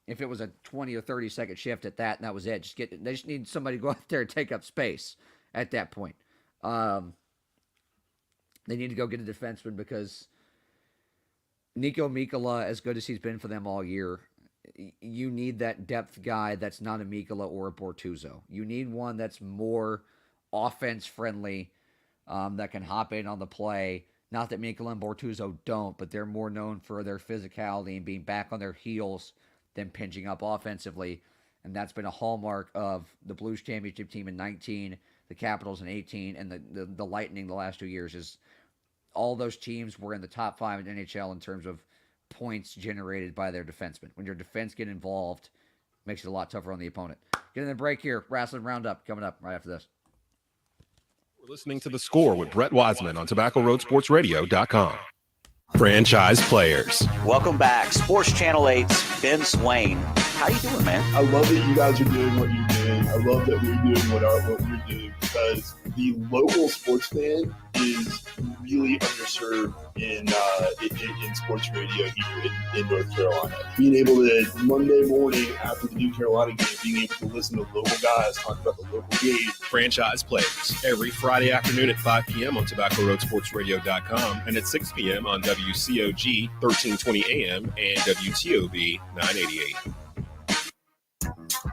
if it was a 20 or 30 second shift at that, and that was it, they just need somebody to go out there and take up space at that point. They need to go get a defenseman because Nico Mikkola, as good as he's been for them all year, you need that depth guy that's not a Mikkola or a Bortuzzo. You need one that's more offense-friendly, that can hop in on the play. Not that Mikkola and Bortuzzo don't, but they're more known for their physicality and being back on their heels than pinching up offensively. And that's been a hallmark of the Blues championship team in 19, the Capitals in 18, and the Lightning the last 2 years. Is all those teams were in the top 5 in NHL in terms of points generated by their defensemen. When your defense get involved, it makes it a lot tougher on the opponent. Getting the break here. Wrestling Roundup coming up right after this. We're listening to The Score with Brett Wiseman on TobaccoRoadSportsRadio.com. Franchise players. Welcome back. Sports Channel 8's Ben Swain. How you doing, man? I love that you guys are doing what you're doing. I love that we're doing what we're doing because the local sports fan is really underserved in sports radio here in North Carolina. Being able to, Monday morning after the New Carolina game, being able to listen to local guys talk about the local game. Franchise players. Every Friday afternoon at 5 p.m. on TobaccoRoadSportsRadio.com and at 6 p.m. on WCOG 1320 AM and WTOB 988.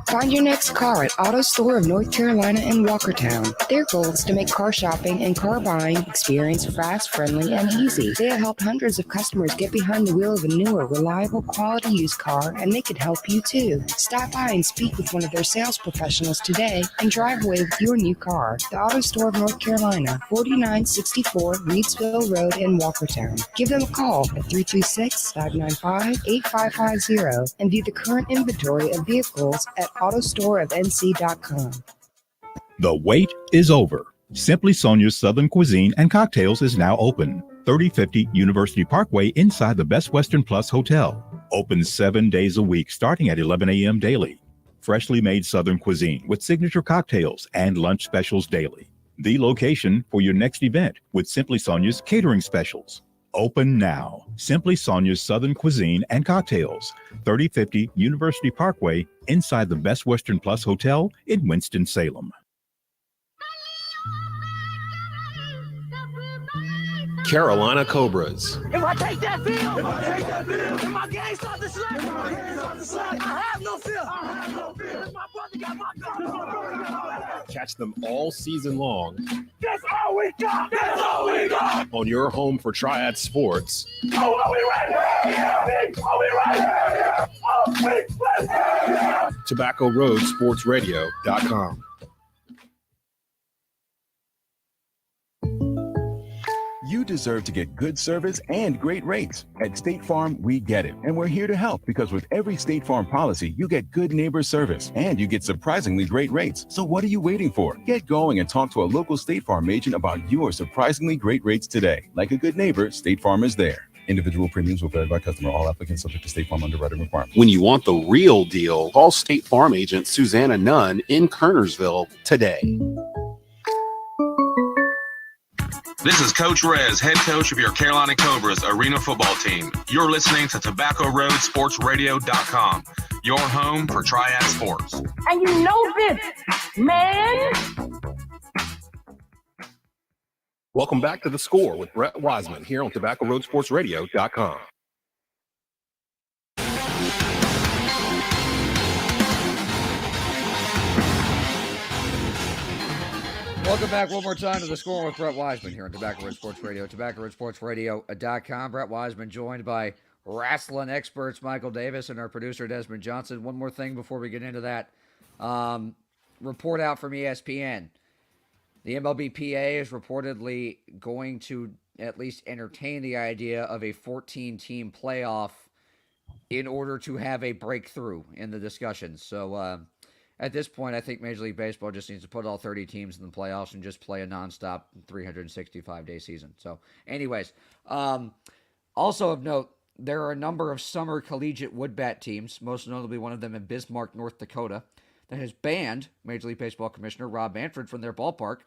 Find your next car at Auto Store of North Carolina in Walkertown. Their goal is to make car shopping and car buying experience fast, friendly, and easy. They have helped hundreds of customers get behind the wheel of a newer, reliable, quality used car, and they could help you too. Stop by and speak with one of their sales professionals today and drive away with your new car. The Auto Store of North Carolina, 4964 Reedsville Road in Walkertown. Give them a call at 336-595-8550 and view the current inventory of vehicles at autostoreofnc.com. The wait is over. Simply Sonia's Southern Cuisine and Cocktails is now open. 3050 University Parkway inside the Best Western Plus Hotel. Open 7 days a week starting at 11 a.m. daily. Freshly made Southern cuisine with signature cocktails and lunch specials daily. The location for your next event with Simply Sonia's catering specials. Open now. Simply Sonia's Southern Cuisine and Cocktails, 3050 University Parkway, inside the Best Western Plus Hotel in Winston-Salem. Carolina Cobras. If I take that field, if my game starts to slack, I have no fear. My brother got my gun. Catch them all season long. That's all we got. That's all we got. On your home for Triad Sports. Oh, are we right here? Are we right here? Oh, wait, TobaccoRoadSportsRadio.com. You deserve to get good service and great rates. At State Farm, we get it. And we're here to help because with every State Farm policy, you get good neighbor service and you get surprisingly great rates. So what are you waiting for? Get going and talk to a local State Farm agent about your surprisingly great rates today. Like a good neighbor, State Farm is there. Individual premiums will vary by customer. All applicants subject to State Farm underwriting requirements. When you want the real deal, call State Farm agent Susanna Nunn in Kernersville today. This is Coach Rez, head coach of your Carolina Cobras arena football team. You're listening to TobaccoRoadSportsRadio.com, your home for Triad Sports. And you know this, man. Welcome back to The Score with Brett Wiseman here on TobaccoRoadSportsRadio.com. Welcome back one more time to The Score with Brett Wiseman here on Tobacco Road Sports Radio, TobaccoRoadSportsRadio.com. Brett Wiseman joined by wrestling experts Michael Davis and our producer Desmond Johnson. One more thing before we get into that. Report out from ESPN. The MLBPA is reportedly going to at least entertain the idea of a 14-team playoff in order to have a breakthrough in the discussions. So at this point, I think Major League Baseball just needs to put all 30 teams in the playoffs and just play a nonstop 365-day season. So anyways, also of note, there are a number of summer collegiate woodbat teams, most notably one of them in Bismarck, North Dakota, that has banned Major League Baseball Commissioner Rob Manfred from their ballpark,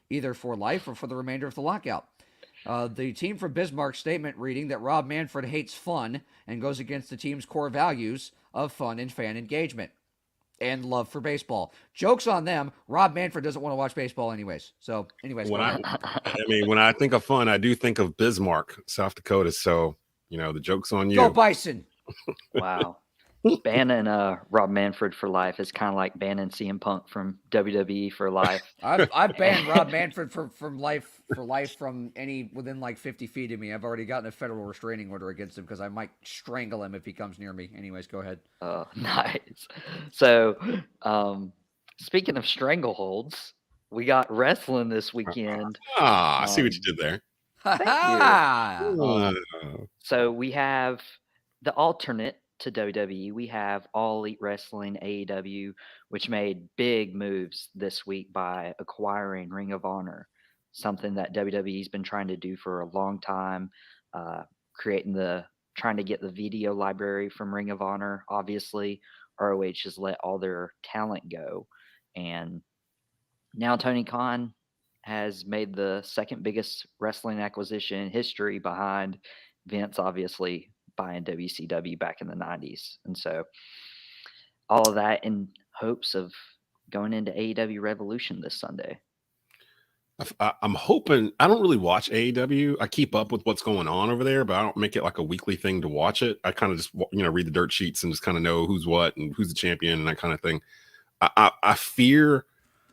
either for life or for the remainder of the lockout. The team from Bismarck statement reading that Rob Manfred hates fun and goes against the team's core values of fun and fan engagement and love for baseball. Joke's on them. Rob Manfred doesn't want to watch baseball anyways. So anyways, when I think of fun, I do think of Bismarck, South Dakota. So, the joke's on you. Go Bison. Wow. Banning Rob Manfred for life is kind of like banning CM Punk from WWE for life. I've banned Rob Manfred from life from any within like 50 feet of me. I've already gotten a federal restraining order against him because I might strangle him if he comes near me. Anyways, go ahead. Nice. So, speaking of strangleholds, we got wrestling this weekend. I see what you did there. Thank you. So we have the alternate to WWE. We have All Elite Wrestling, AEW, which made big moves this week by acquiring Ring of Honor, something that WWE's been trying to do for a long time, trying to get the video library from Ring of Honor. Obviously, ROH has let all their talent go, and now Tony Khan has made the second biggest wrestling acquisition in history behind Vince, obviously, buying WCW back in the 90s. And so all of that in hopes of going into AEW Revolution this Sunday. I'm hoping. I don't really watch AEW. I keep up with what's going on over there, but I don't make it like a weekly thing to watch it. I kind of just read the dirt sheets and just kind of know who's what and who's the champion and that kind of thing. I fear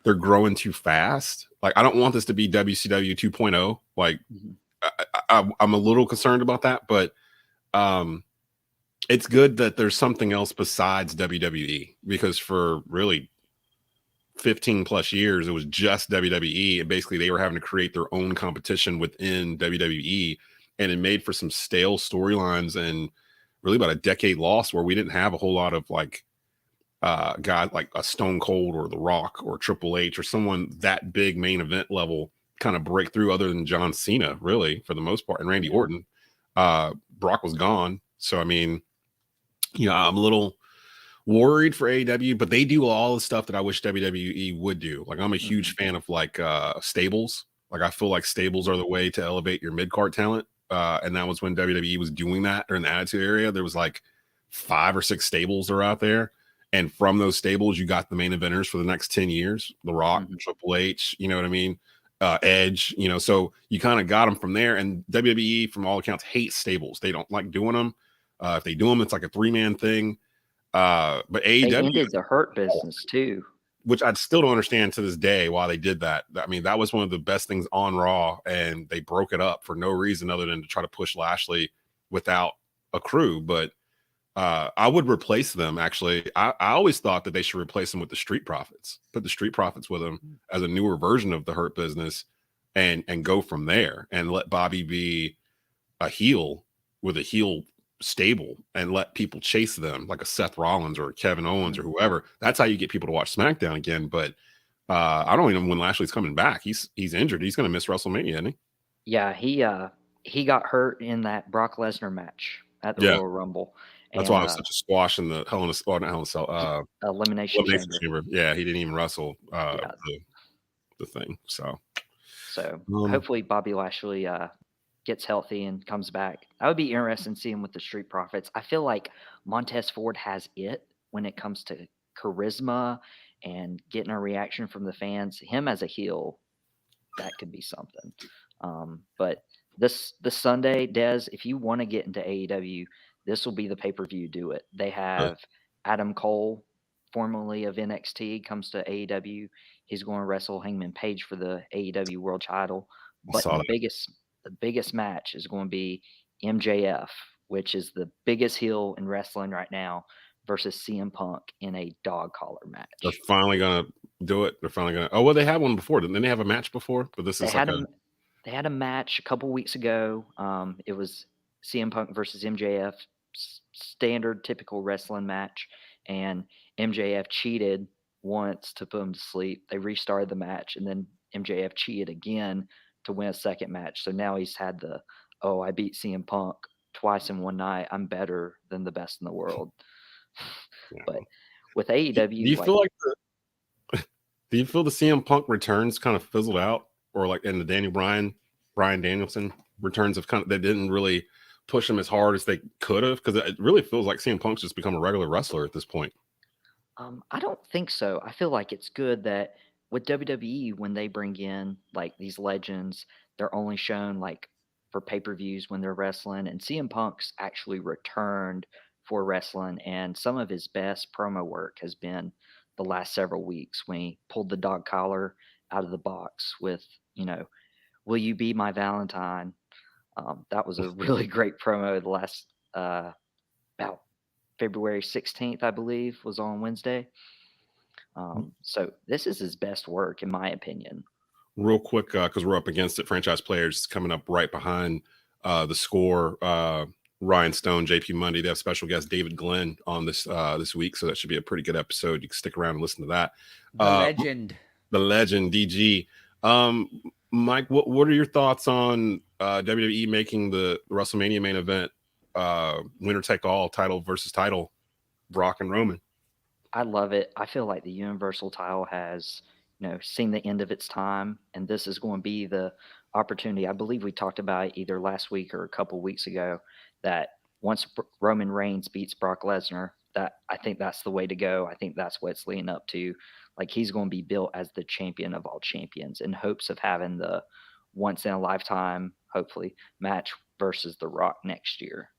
they're growing too fast. Like, I don't want this to be WCW 2.0. Like, I'm a little concerned about that, but it's good that there's something else besides WWE, because for really 15 plus years, it was just WWE. And basically they were having to create their own competition within WWE. And it made for some stale storylines and really about a decade lost where we didn't have a whole lot of like guys like a Stone Cold or The Rock or Triple H or someone that big main event level kind of breakthrough other than John Cena, really, for the most part, and Randy Orton. Brock was gone. So, I mean, I'm a little worried for AEW, but they do all the stuff that I wish WWE would do. Like, I'm a huge fan of like stables. Like, I feel like stables are the way to elevate your mid-card talent. And that was when WWE was doing that during the Attitude Era. There was like 5 or 6 stables that are out there. And from those stables, you got the main eventers for the next 10 years, The Rock, Triple H, you know what I mean? Edge, so you kind of got them from there. And WWE, from all accounts, hates stables. They don't like doing them. If they do them, it's like a 3-man thing. But AEW, they ended the Hurt business too, which I still don't understand to this day why they did that. I mean, that was one of the best things on Raw, and they broke it up for no reason other than to try to push Lashley without a crew. But I would replace them. Actually, I always thought that they should replace them with the Street Profits. Put the Street Profits with them as a newer version of the Hurt Business, and go from there. And let Bobby be a heel with a heel stable, and let people chase them like a Seth Rollins or Kevin Owens or whoever. That's how you get people to watch SmackDown again. But I don't even know when Lashley's coming back. He's injured. He's going to miss WrestleMania, isn't he? Yeah, he got hurt in that Brock Lesnar match at the Royal Rumble. That's why it was such a squash in the Elimination Chamber. Yeah, he didn't even wrestle the thing. So hopefully Bobby Lashley gets healthy and comes back. I would be interested in seeing him with the Street Profits. I feel like Montez Ford has it when it comes to charisma and getting a reaction from the fans. Him as a heel, that could be something. But this Sunday, Des, if you want to get into AEW, this will be the pay-per-view. Do it. They have Adam Cole, formerly of NXT, comes to AEW. He's going to wrestle Hangman Page for the AEW World Title. But the biggest match is going to be MJF, which is the biggest heel in wrestling right now, versus CM Punk in a dog collar match. They're finally gonna do it. They're finally gonna. Oh well, they had one before. Didn't they have a match before? But this is They had a match a couple weeks ago. It was CM Punk versus MJF, standard typical wrestling match, and MJF cheated once to put him to sleep. They restarted the match, and then MJF cheated again to win a second match. So now he's had I beat CM Punk twice in one night. I'm better than the best in the world. But with AEW, do you feel like do you feel the CM Punk returns kind of fizzled out, or like in the Bryan Danielson returns of they didn't really push him as hard as they could have? Because it really feels like CM Punk's just become a regular wrestler at this point. I don't think so. I feel like it's good that with WWE, when they bring in like these legends, they're only shown like for pay-per-views when they're wrestling, and CM Punk's actually returned for wrestling, and some of his best promo work has been the last several weeks when he pulled the dog collar out of the box with, "Will you be my Valentine?" That was a really great promo. The last about February 16th, I believe, was on Wednesday. So this is his best work, in my opinion. Real quick, because we're up against it, franchise players coming up right behind the score. Ryan Stone, JP Monday. They have special guest David Glenn on this week, so that should be a pretty good episode. You can stick around and listen to that. The legend, DG. Mike, what are your thoughts on WWE making the WrestleMania main event winner take all, title versus title, Brock and Roman? I love it. I feel like the Universal title has, seen the end of its time, and this is going to be the opportunity. I believe we talked about it either last week or a couple weeks ago, that once Roman Reigns beats Brock Lesnar, that I think that's the way to go. I think that's what it's leading up to. Like, he's going to be built as the champion of all champions in hopes of having the once in a lifetime, hopefully, match versus The Rock next year.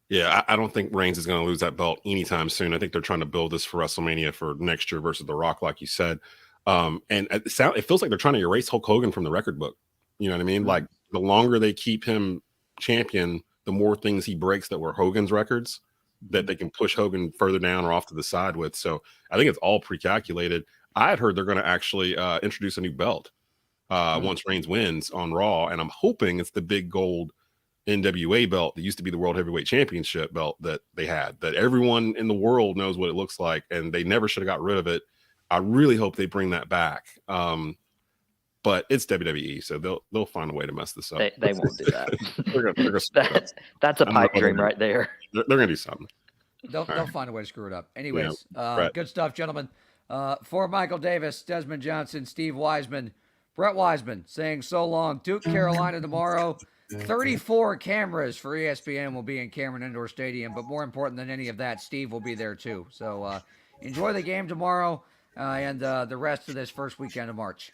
Yeah, I don't think Reigns is going to lose that belt anytime soon. I think they're trying to build this for WrestleMania for next year versus The Rock, like you said. And it feels like they're trying to erase Hulk Hogan from the record book. You know what I mean? Mm-hmm. Like, the longer they keep him champion, the more things he breaks that were Hogan's records that they can push Hogan further down or off to the side with. So I think it's all pre-calculated. I had heard they're going to actually introduce a new belt once Reigns wins on Raw, and I'm hoping it's the big gold NWA belt that used to be the World Heavyweight Championship belt that they had, that everyone in the world knows what it looks like, and they never should have got rid of it. I really hope they bring that back. But it's WWE, so they'll find a way to mess this up. They won't do that. they're gonna that's a pipe dream right there. They're gonna do something. They'll find a way to screw it up. Anyways, Good stuff, gentlemen. For Michael Davis, Desmond Johnson, Steve Wiseman, Brett Wiseman saying so long. Duke, Carolina tomorrow. 34 cameras for ESPN will be in Cameron Indoor Stadium, but more important than any of that, Steve will be there too. So enjoy the game tomorrow and the rest of this first weekend of March.